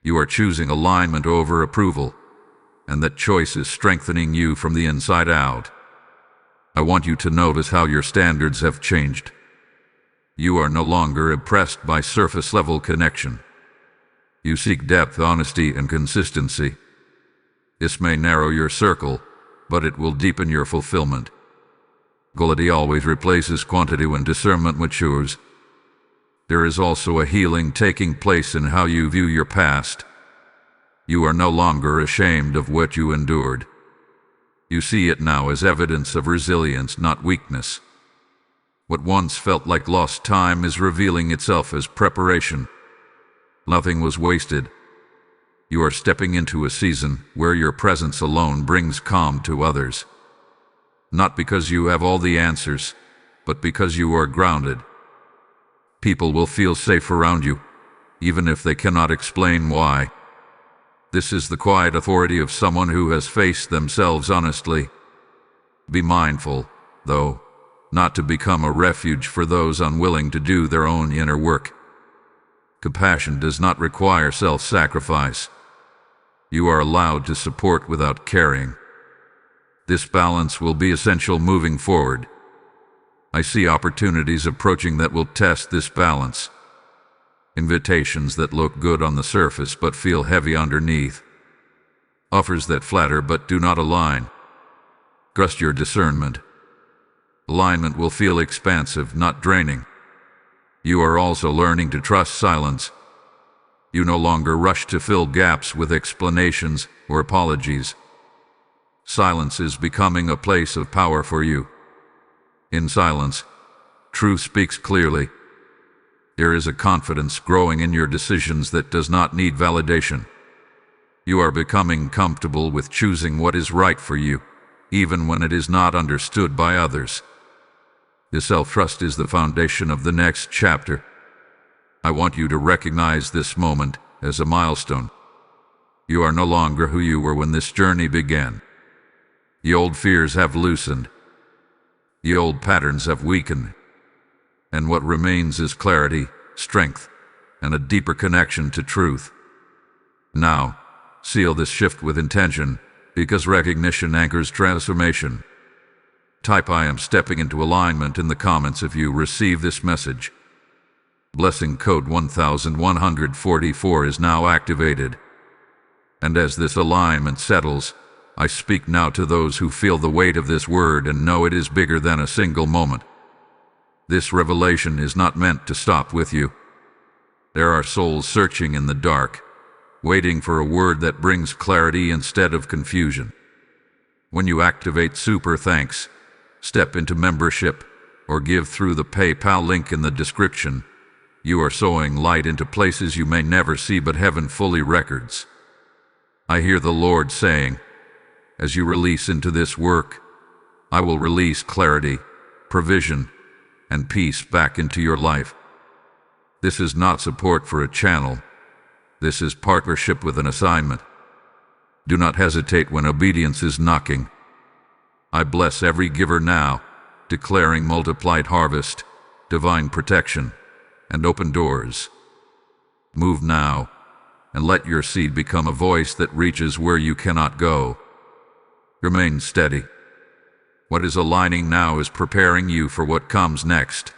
You are choosing alignment over approval, and that choice is strengthening you from the inside out. I want you to notice how your standards have changed. You are no longer impressed by surface-level connection. You seek depth, honesty, and consistency. This may narrow your circle, but it will deepen your fulfillment. Quality always replaces quantity when discernment matures. There is also a healing taking place in how you view your past. You are no longer ashamed of what you endured. You see it now as evidence of resilience, not weakness. What once felt like lost time is revealing itself as preparation. Nothing was wasted. You are stepping into a season where your presence alone brings calm to others. Not because you have all the answers, but because you are grounded. People will feel safe around you, even if they cannot explain why. This is the quiet authority of someone who has faced themselves honestly. Be mindful, though, not to become a refuge for those unwilling to do their own inner work. Compassion does not require self-sacrifice. You are allowed to support without caring. This balance will be essential moving forward. I see opportunities approaching that will test this balance. Invitations that look good on the surface but feel heavy underneath. Offers that flatter but do not align. Trust your discernment. Alignment will feel expansive, not draining. You are also learning to trust silence. You no longer rush to fill gaps with explanations or apologies. Silence is becoming a place of power for you. In silence, truth speaks clearly. There is a confidence growing in your decisions that does not need validation. You are becoming comfortable with choosing what is right for you, even when it is not understood by others. This self-trust is the foundation of the next chapter. I want you to recognize this moment as a milestone. You are no longer who you were when this journey began. The old fears have loosened. The old patterns have weakened. And what remains is clarity, strength, and a deeper connection to truth. Now, seal this shift with intention, because recognition anchors transformation. Type "I am stepping into alignment" in the comments if you receive this message. Blessing code 1144 is now activated. And as this alignment settles, I speak now to those who feel the weight of this word and know it is bigger than a single moment. This revelation is not meant to stop with you. There are souls searching in the dark, waiting for a word that brings clarity instead of confusion. When you activate super thanks, step into membership, or give through the PayPal link in the description, you are sowing light into places you may never see but heaven fully records. I hear the Lord saying, as you release into this work, I will release clarity, provision, and peace back into your life. This is not support for a channel. This is partnership with an assignment. Do not hesitate when obedience is knocking. I bless every giver now, declaring multiplied harvest, divine protection, and open doors. Move now, and let your seed become a voice that reaches where you cannot go. Remain steady. What is aligning now is preparing you for what comes next,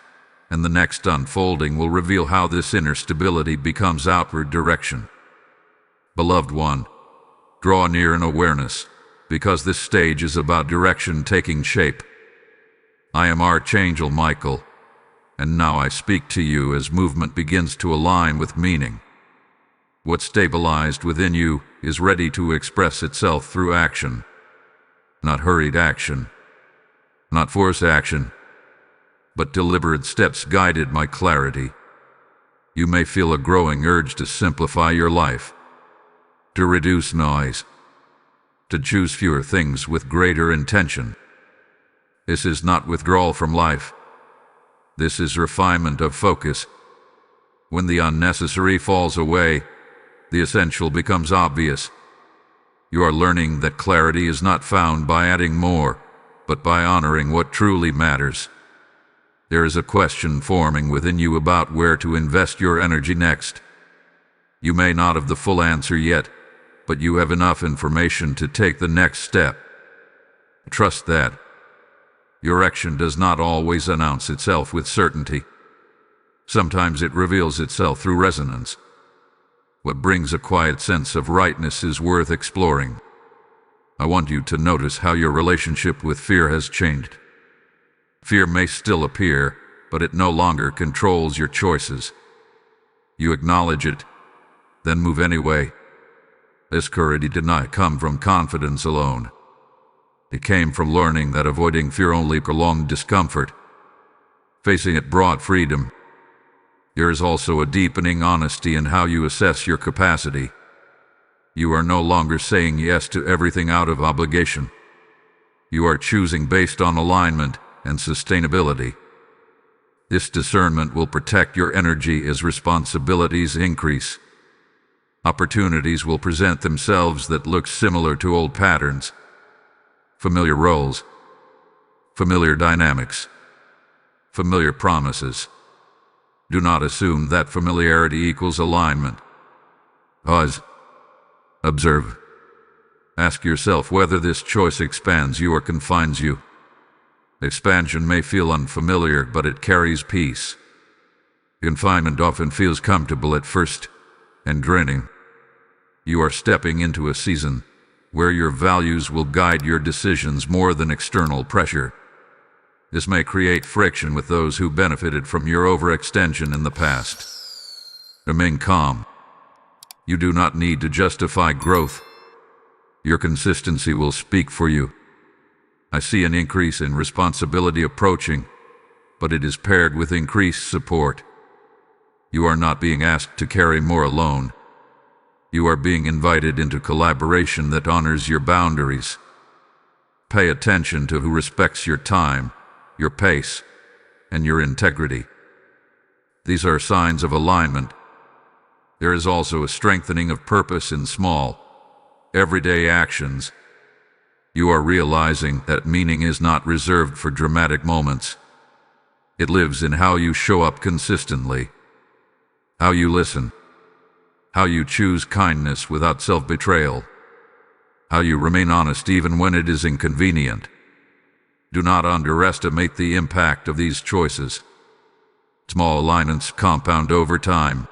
and the next unfolding will reveal how this inner stability becomes outward direction. Beloved one, draw near in awareness, because this stage is about direction taking shape. I am Archangel Michael, and now I speak to you as movement begins to align with meaning. What stabilized within you is ready to express itself through action. Not hurried action, not forced action, but deliberate steps guided by clarity. You may feel a growing urge to simplify your life, to reduce noise, to choose fewer things with greater intention. This is not withdrawal from life. This is refinement of focus. When the unnecessary falls away, the essential becomes obvious. You are learning that clarity is not found by adding more, but by honoring what truly matters. There is a question forming within you about where to invest your energy next. You may not have the full answer yet, but you have enough information to take the next step. Trust that. Your action does not always announce itself with certainty. Sometimes it reveals itself through resonance. What brings a quiet sense of rightness is worth exploring. I want you to notice how your relationship with fear has changed. Fear may still appear, but it no longer controls your choices. You acknowledge it, then move anyway. This courage did not come from confidence alone. It came from learning that avoiding fear only prolonged discomfort. Facing it brought freedom. There is also a deepening honesty in how you assess your capacity. You are no longer saying yes to everything out of obligation. You are choosing based on alignment and sustainability. This discernment will protect your energy as responsibilities increase. Opportunities will present themselves that look similar to old patterns, familiar roles, familiar dynamics, familiar promises. Do not assume that familiarity equals alignment. Pause. Observe. Ask yourself whether this choice expands you or confines you. Expansion may feel unfamiliar, but it carries peace. Confinement often feels comfortable at first and draining. You are stepping into a season where your values will guide your decisions more than external pressure. This may create friction with those who benefited from your overextension in the past. Remain calm. You do not need to justify growth. Your consistency will speak for you. I see an increase in responsibility approaching, but it is paired with increased support. You are not being asked to carry more alone. You are being invited into collaboration that honors your boundaries. Pay attention to who respects your time, your pace, and your integrity. These are signs of alignment. There is also a strengthening of purpose in small, everyday actions. You are realizing that meaning is not reserved for dramatic moments. It lives in how you show up consistently, how you listen, how you choose kindness without self-betrayal, how you remain honest even when it is inconvenient. Do not underestimate the impact of these choices. Small alignments compound over time.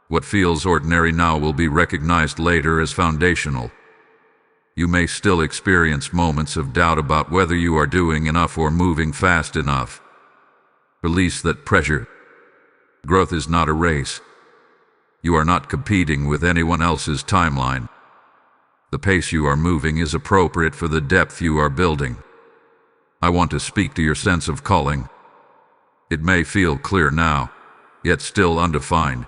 What feels ordinary now will be recognized later as foundational. You may still experience moments of doubt about whether you are doing enough or moving fast enough. Release that pressure. Growth is not a race. You are not competing with anyone else's timeline. The pace you are moving is appropriate for the depth you are building. I want to speak to your sense of calling. It may feel clear now, yet still undefined.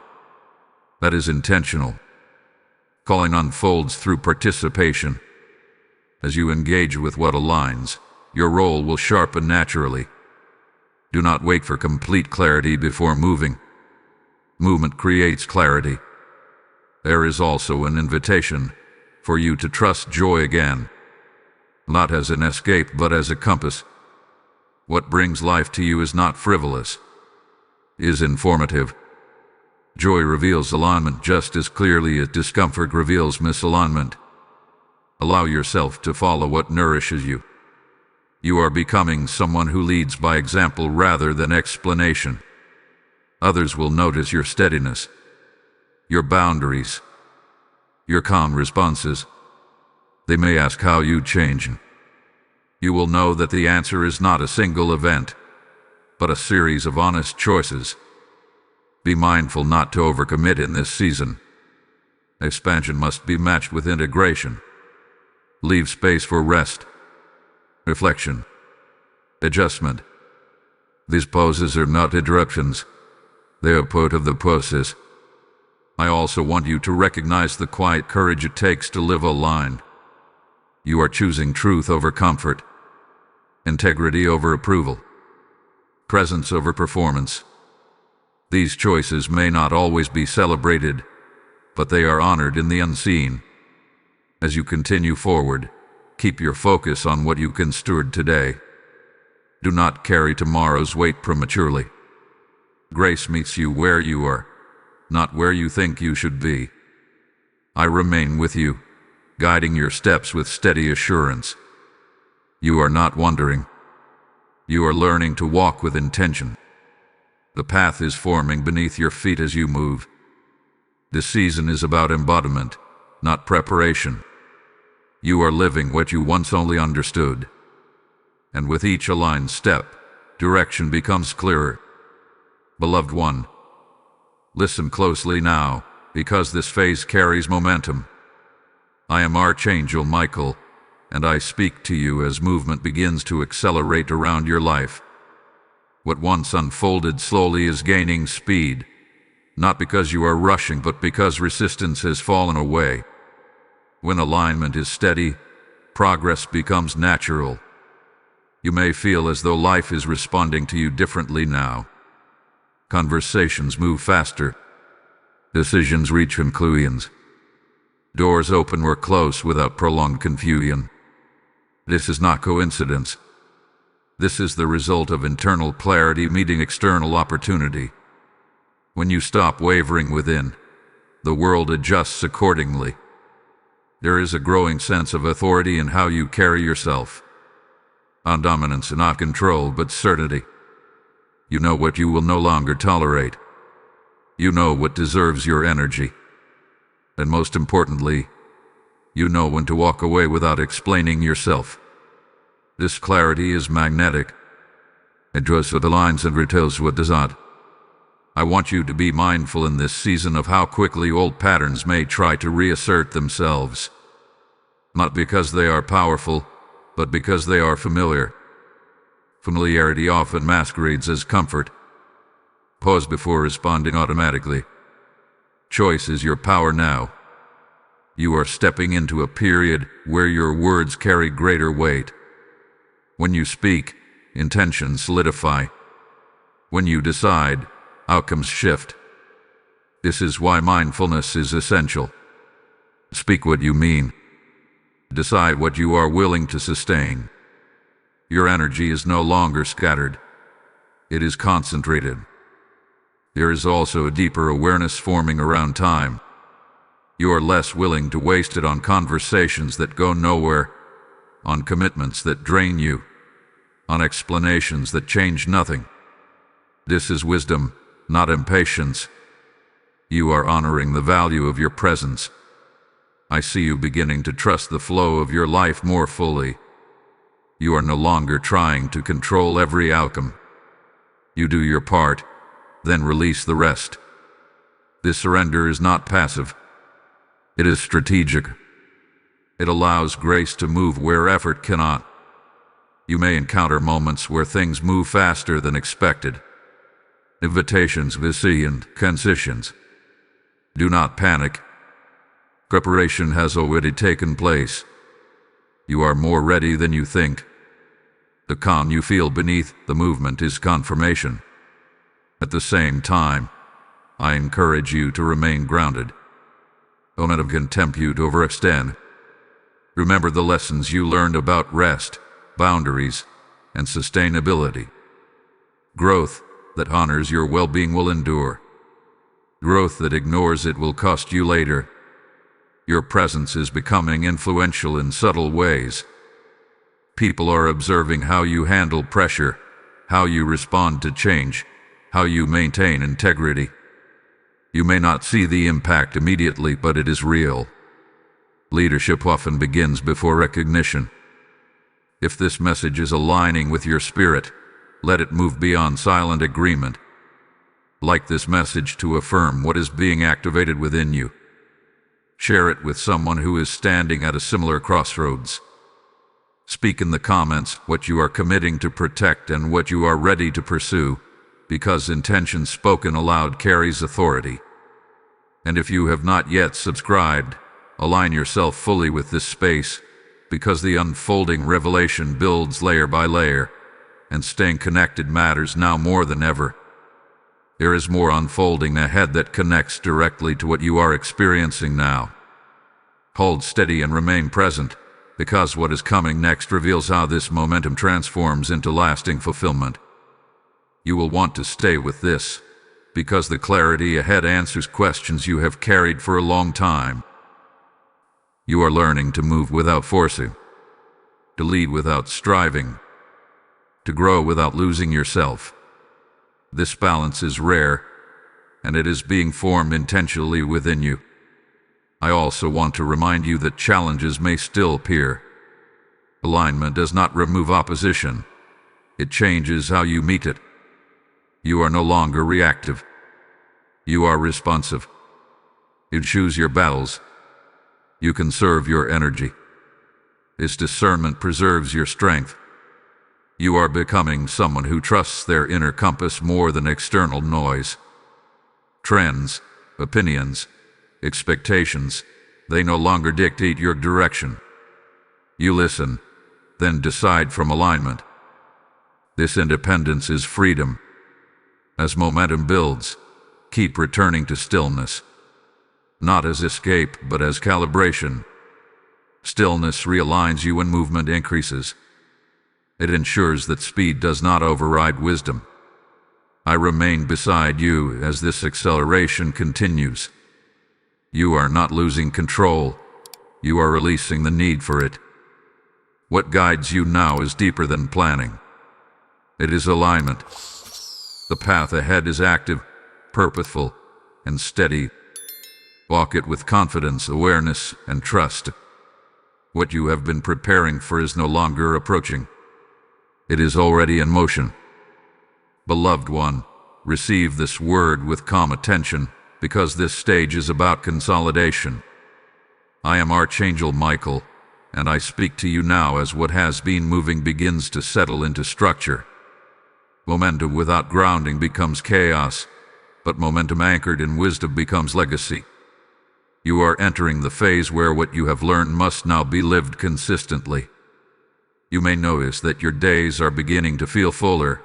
That is intentional. Calling unfolds through participation. As you engage with what aligns, your role will sharpen naturally. Do not wait for complete clarity before moving. Movement creates clarity. There is also an invitation for you to trust joy again, not as an escape but as a compass. What brings life to you is not frivolous, it is informative. Joy reveals alignment just as clearly as discomfort reveals misalignment. Allow yourself to follow what nourishes you. You are becoming someone who leads by example rather than explanation. Others will notice your steadiness, your boundaries, your calm responses. They may ask how you change. You will know that the answer is not a single event, but a series of honest choices. Be mindful not to overcommit in this season. Expansion must be matched with integration. Leave space for rest, reflection, adjustment. These pauses are not interruptions. They are part of the process. I also want you to recognize the quiet courage it takes to live aligned. You are choosing truth over comfort, integrity over approval, presence over performance. These choices may not always be celebrated, but they are honored in the unseen. As you continue forward, keep your focus on what you can steward today. Do not carry tomorrow's weight prematurely. Grace meets you where you are, not where you think you should be. I remain with you, guiding your steps with steady assurance. You are not wandering. You are learning to walk with intention. The path is forming beneath your feet as you move. This season is about embodiment, not preparation. You are living what you once only understood. And with each aligned step, direction becomes clearer. Beloved one, listen closely now, because this phase carries momentum. I am Archangel Michael, and I speak to you as movement begins to accelerate around your life. What once unfolded slowly is gaining speed, not because you are rushing, but because resistance has fallen away. When alignment is steady, progress becomes natural. You may feel as though life is responding to you differently now. Conversations move faster. Decisions reach conclusions. Doors open or close without prolonged confusion. This is not coincidence. This is the result of internal clarity meeting external opportunity. When you stop wavering within, the world adjusts accordingly. There is a growing sense of authority in how you carry yourself. On dominance, not control, but certainty. You know what you will no longer tolerate. You know what deserves your energy. And most importantly, you know when to walk away without explaining yourself. This clarity is magnetic. It draws with the lines and retells what does not. I want you to be mindful in this season of how quickly old patterns may try to reassert themselves. Not because they are powerful, but because they are familiar. Familiarity often masquerades as comfort. Pause before responding automatically. Choice is your power now. You are stepping into a period where your words carry greater weight. When you speak, intentions solidify. When you decide, outcomes shift. This is why mindfulness is essential. Speak what you mean. Decide what you are willing to sustain. Your energy is no longer scattered. It is concentrated. There is also a deeper awareness forming around time. You are less willing to waste it on conversations that go nowhere, on commitments that drain you, on explanations that change nothing. This is wisdom, not impatience. You are honoring the value of your presence. I see you beginning to trust the flow of your life more fully. You are no longer trying to control every outcome. You do your part, then release the rest. This surrender is not passive. It is strategic. It allows grace to move where effort cannot. You may encounter moments where things move faster than expected. Invitations, visi, and concessions. Do not panic. Preparation has already taken place. You are more ready than you think. The calm you feel beneath the movement is confirmation. At the same time, I encourage you to remain grounded. Don't let contempt you to overextend. Remember the lessons you learned about rest, boundaries, and sustainability. Growth that honors your well-being will endure. Growth that ignores it will cost you later. Your presence is becoming influential in subtle ways. People are observing how you handle pressure, how you respond to change, how you maintain integrity. You may not see the impact immediately, but it is real. Leadership often begins before recognition. If this message is aligning with your spirit, let it move beyond silent agreement. Like this message to affirm what is being activated within you. Share it with someone who is standing at a similar crossroads. Speak in the comments what you are committing to protect and what you are ready to pursue, because intention spoken aloud carries authority. And if you have not yet subscribed, align yourself fully with this space, because the unfolding revelation builds layer by layer, and staying connected matters now more than ever. There is more unfolding ahead that connects directly to what you are experiencing now. Hold steady and remain present, because what is coming next reveals how this momentum transforms into lasting fulfillment. You will want to stay with this, because the clarity ahead answers questions you have carried for a long time. You are learning to move without forcing, to lead without striving, to grow without losing yourself. This balance is rare, and it is being formed intentionally within you. I also want to remind you that challenges may still appear. Alignment does not remove opposition. It changes how you meet it. You are no longer reactive. You are responsive. You choose your battles. You conserve your energy. This discernment preserves your strength. You are becoming someone who trusts their inner compass more than external noise. Trends, opinions, expectations, they no longer dictate your direction. You listen, then decide from alignment. This independence is freedom. As momentum builds, keep returning to stillness, not as escape but as calibration. Stillness realigns you when movement increases. It ensures that speed does not override wisdom. I remain beside you as this acceleration continues. You are not losing control. You are releasing the need for it. What guides you now is deeper than planning. It is alignment. The path ahead is active, purposeful, and steady. Walk it with confidence, awareness, and trust. What you have been preparing for is no longer approaching. It is already in motion. Beloved one, receive this word with calm attention, because this stage is about consolidation. I am Archangel Michael, and I speak to you now as what has been moving begins to settle into structure. Momentum without grounding becomes chaos, but momentum anchored in wisdom becomes legacy. You are entering the phase where what you have learned must now be lived consistently. You may notice that your days are beginning to feel fuller,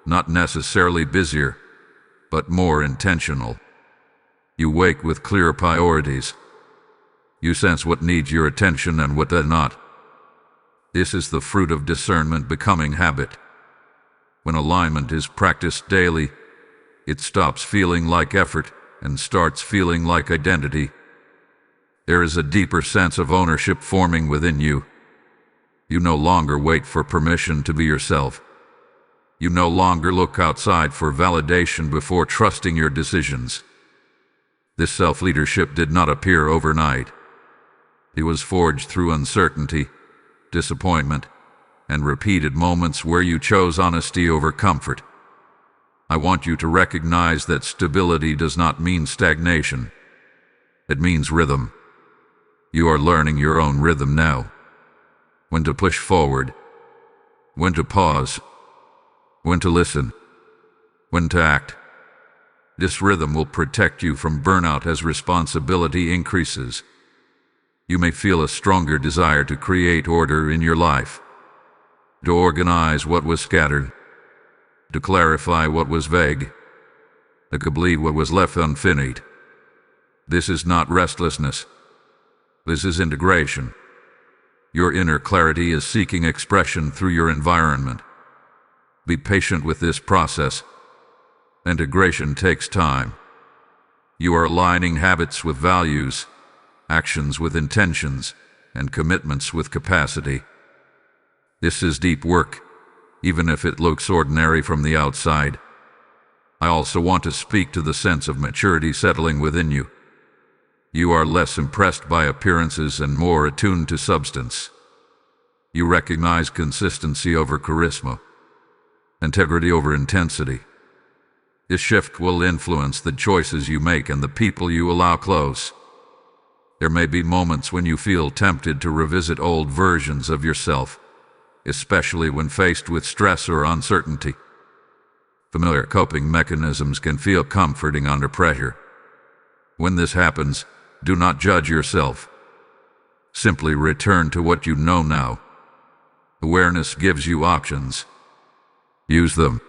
not necessarily busier, but more intentional. You wake with clear priorities. You sense what needs your attention and what does not. This is the fruit of discernment becoming habit. When alignment is practiced daily, it stops feeling like effort and starts feeling like identity. There is a deeper sense of ownership forming within you. You no longer wait for permission to be yourself. You no longer look outside for validation before trusting your decisions. This self-leadership did not appear overnight. It was forged through uncertainty, disappointment, and repeated moments where you chose honesty over comfort. I want you to recognize that stability does not mean stagnation. It means rhythm. You are learning your own rhythm now. When to push forward, when to pause, when to listen, when to act. This rhythm will protect you from burnout as responsibility increases. You may feel a stronger desire to create order in your life, to organize what was scattered, to clarify what was vague, to complete what was left unfinished. This is not restlessness. This is integration. Your inner clarity is seeking expression through your environment. Be patient with this process. Integration takes time. You are aligning habits with values, actions with intentions, and commitments with capacity. This is deep work, even if it looks ordinary from the outside. I also want to speak to the sense of maturity settling within you. You are less impressed by appearances and more attuned to substance. You recognize consistency over charisma, integrity over intensity. This shift will influence the choices you make and the people you allow close. There may be moments when you feel tempted to revisit old versions of yourself, especially when faced with stress or uncertainty. Familiar coping mechanisms can feel comforting under pressure. When this happens, do not judge yourself. Simply return to what you know now. Awareness gives you options. Use them.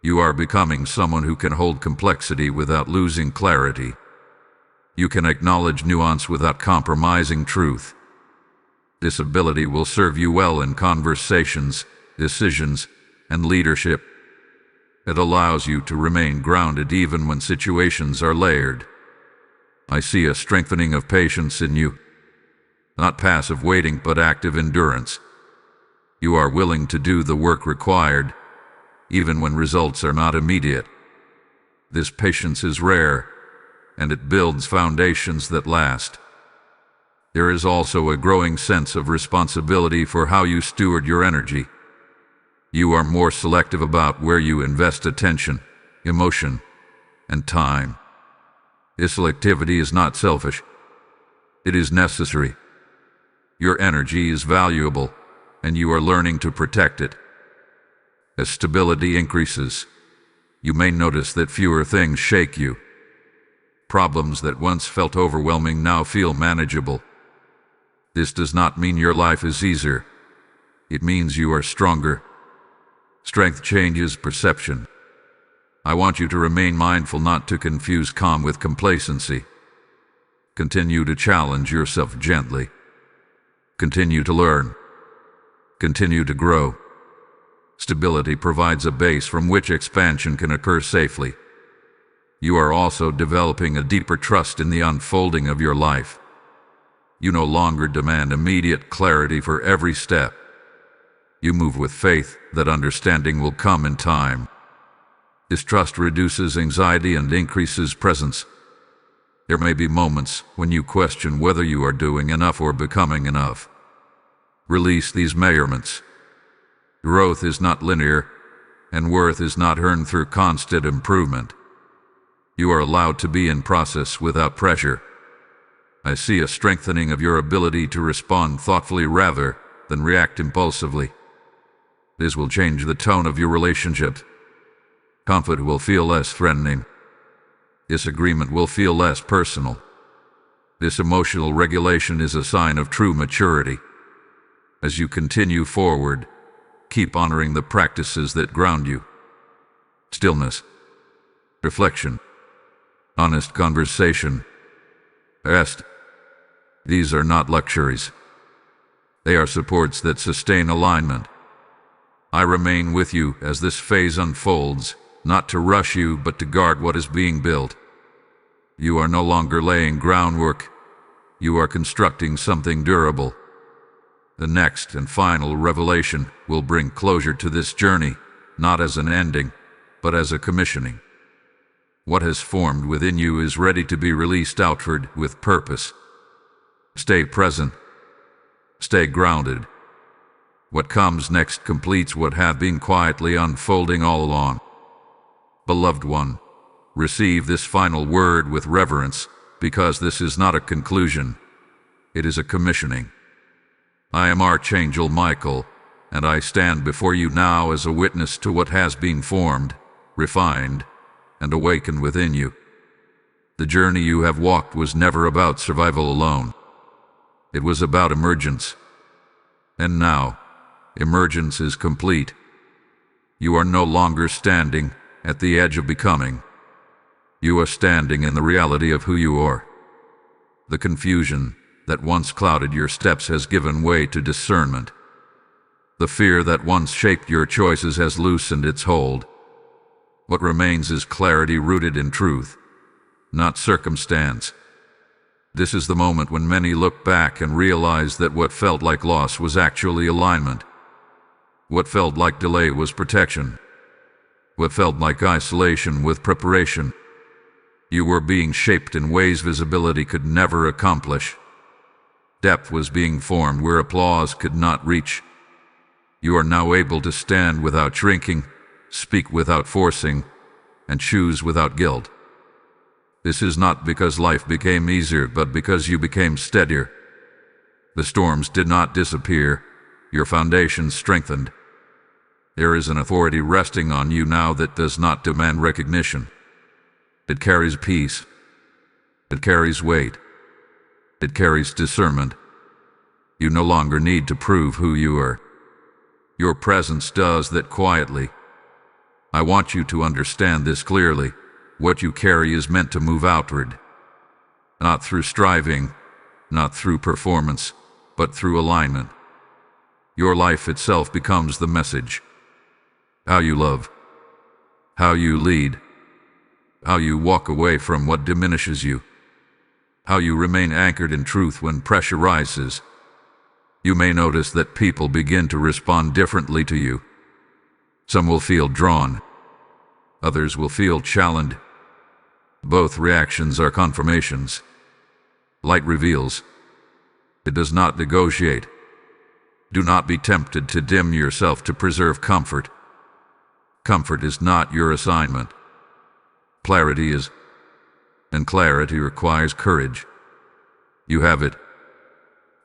You are becoming someone who can hold complexity without losing clarity. You can acknowledge nuance without compromising truth. This ability will serve you well in conversations, decisions, and leadership. It allows you to remain grounded even when situations are layered. I see a strengthening of patience in you. Not passive waiting, but active endurance. You are willing to do the work required, even when results are not immediate. This patience is rare, and it builds foundations that last. There is also a growing sense of responsibility for how you steward your energy. You are more selective about where you invest attention, emotion, and time. This selectivity is not selfish. It is necessary. Your energy is valuable, and you are learning to protect it. As stability increases, you may notice that fewer things shake you. Problems that once felt overwhelming now feel manageable. This does not mean your life is easier. It means you are stronger. Strength changes perception. I want you to remain mindful not to confuse calm with complacency. Continue to challenge yourself gently. Continue to learn. Continue to grow. Stability provides a base from which expansion can occur safely. You are also developing a deeper trust in the unfolding of your life. You no longer demand immediate clarity for every step. You move with faith that understanding will come in time. This trust reduces anxiety and increases presence. There may be moments when you question whether you are doing enough or becoming enough. Release these measurements. Growth is not linear, and worth is not earned through constant improvement. You are allowed to be in process without pressure. I see a strengthening of your ability to respond thoughtfully rather than react impulsively. This will change the tone of your relationship. Conflict will feel less threatening. Disagreement will feel less personal. This emotional regulation is a sign of true maturity. As you continue forward, keep honoring the practices that ground you. Stillness, reflection, honest conversation, rest. These are not luxuries. They are supports that sustain alignment. I remain with you as this phase unfolds, not to rush you but to guard what is being built. You are no longer laying groundwork. You are constructing something durable. The next and final revelation will bring closure to this journey, not as an ending, but as a commissioning. What has formed within you is ready to be released outward with purpose. Stay present. Stay grounded. What comes next completes what had been quietly unfolding all along. Beloved one, receive this final word with reverence, because this is not a conclusion. It is a commissioning. I am Archangel Michael, and I stand before you now as a witness to what has been formed, refined, and awakened within you. The journey you have walked was never about survival alone. It was about emergence. And now, emergence is complete. You are no longer standing at the edge of becoming. You are standing in the reality of who you are. The confusion that once clouded your steps has given way to discernment. The fear that once shaped your choices has loosened its hold. What remains is clarity rooted in truth, not circumstance. This is the moment when many look back and realize that what felt like loss was actually alignment. What felt like delay was protection. What felt like isolation was preparation. You were being shaped in ways visibility could never accomplish. Depth was being formed where applause could not reach. You are now able to stand without shrinking, speak without forcing, and choose without guilt. This is not because life became easier, but because you became steadier. The storms did not disappear. Your foundation strengthened. There is an authority resting on you now that does not demand recognition. It carries peace. It carries weight. It carries discernment. You no longer need to prove who you are. Your presence does that quietly. I want you to understand this clearly. What you carry is meant to move outward. Not through striving, not through performance, but through alignment. Your life itself becomes the message. How you love, how you lead, how you walk away from what diminishes you, how you remain anchored in truth when pressure rises. You may notice that people begin to respond differently to you. Some will feel drawn. Others will feel challenged. Both reactions are confirmations. Light reveals. It does not negotiate. Do not be tempted to dim yourself to preserve comfort. Comfort is not your assignment. Clarity is. And clarity requires courage. You have it.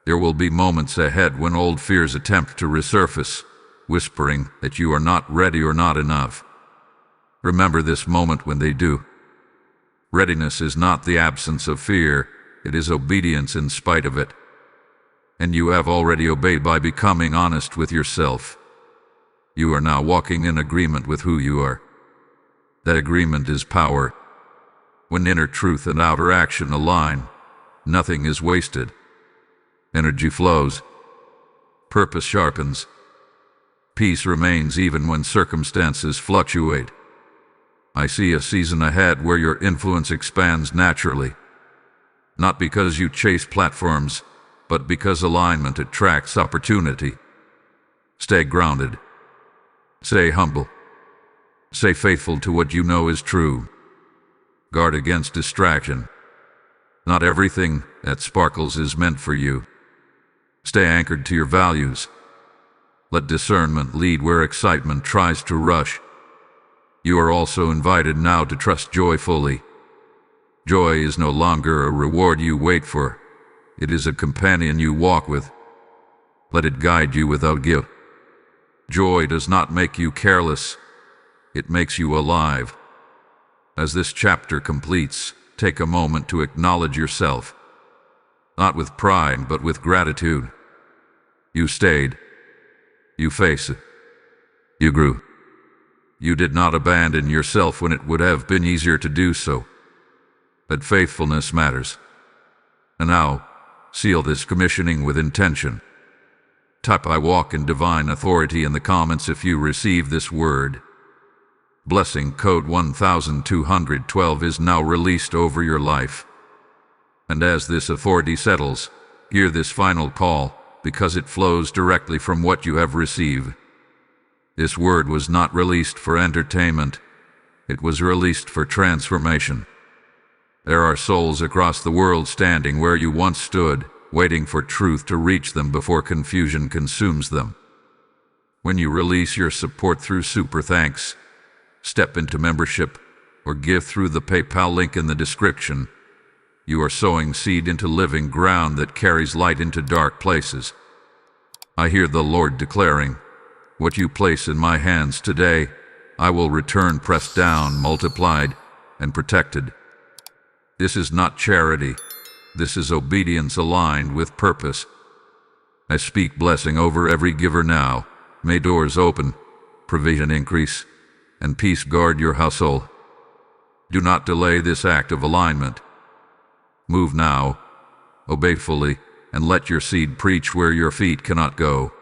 There will be moments ahead when old fears attempt to resurface, whispering that you are not ready or not enough. Remember this moment when they do. Readiness is not the absence of fear, it is obedience in spite of it. And you have already obeyed by becoming honest with yourself. You are now walking in agreement with who you are. That agreement is power. When inner truth and outer action align, Nothing is wasted. Energy flows. Purpose sharpens. Peace remains even when circumstances fluctuate. I see a season ahead where your influence expands naturally. Not because you chase platforms, but because alignment attracts opportunity. Stay grounded. Stay humble. Stay faithful to what you know is true. Guard against distraction. Not everything that sparkles is meant for you. Stay anchored to your values. Let discernment lead where excitement tries to rush. You are also invited now to trust joy fully. Joy is no longer a reward you wait for. It is a companion you walk with. Let it guide you without guilt. Joy does not make you careless. It makes you alive. As this chapter completes, take a moment to acknowledge yourself. Not with pride, but with gratitude. You stayed. You faced it. You grew. You did not abandon yourself when it would have been easier to do so. That faithfulness matters. And now, seal this commissioning with intention. Type "I walk in divine authority" in the comments if you receive this word. Blessing code 1212 is now released over your life. And as this authority settles, hear this final call, because it flows directly from what you have received. This word was not released for entertainment. It was released for transformation. There are souls across the world standing where you once stood, waiting for truth to reach them before confusion consumes them. When you release your support through Super Thanks, step into membership, or give through the PayPal link in the description, you are sowing seed into living ground that carries light into dark places. I hear the Lord declaring, "What you place in my hands today, I will return pressed down, multiplied, and protected." This is not charity. This is obedience aligned with purpose. I speak blessing over every giver now. May doors open, provision increase, and peace guard your household. Do not delay this act of alignment. Move now, obey fully, and let your seed preach where your feet cannot go.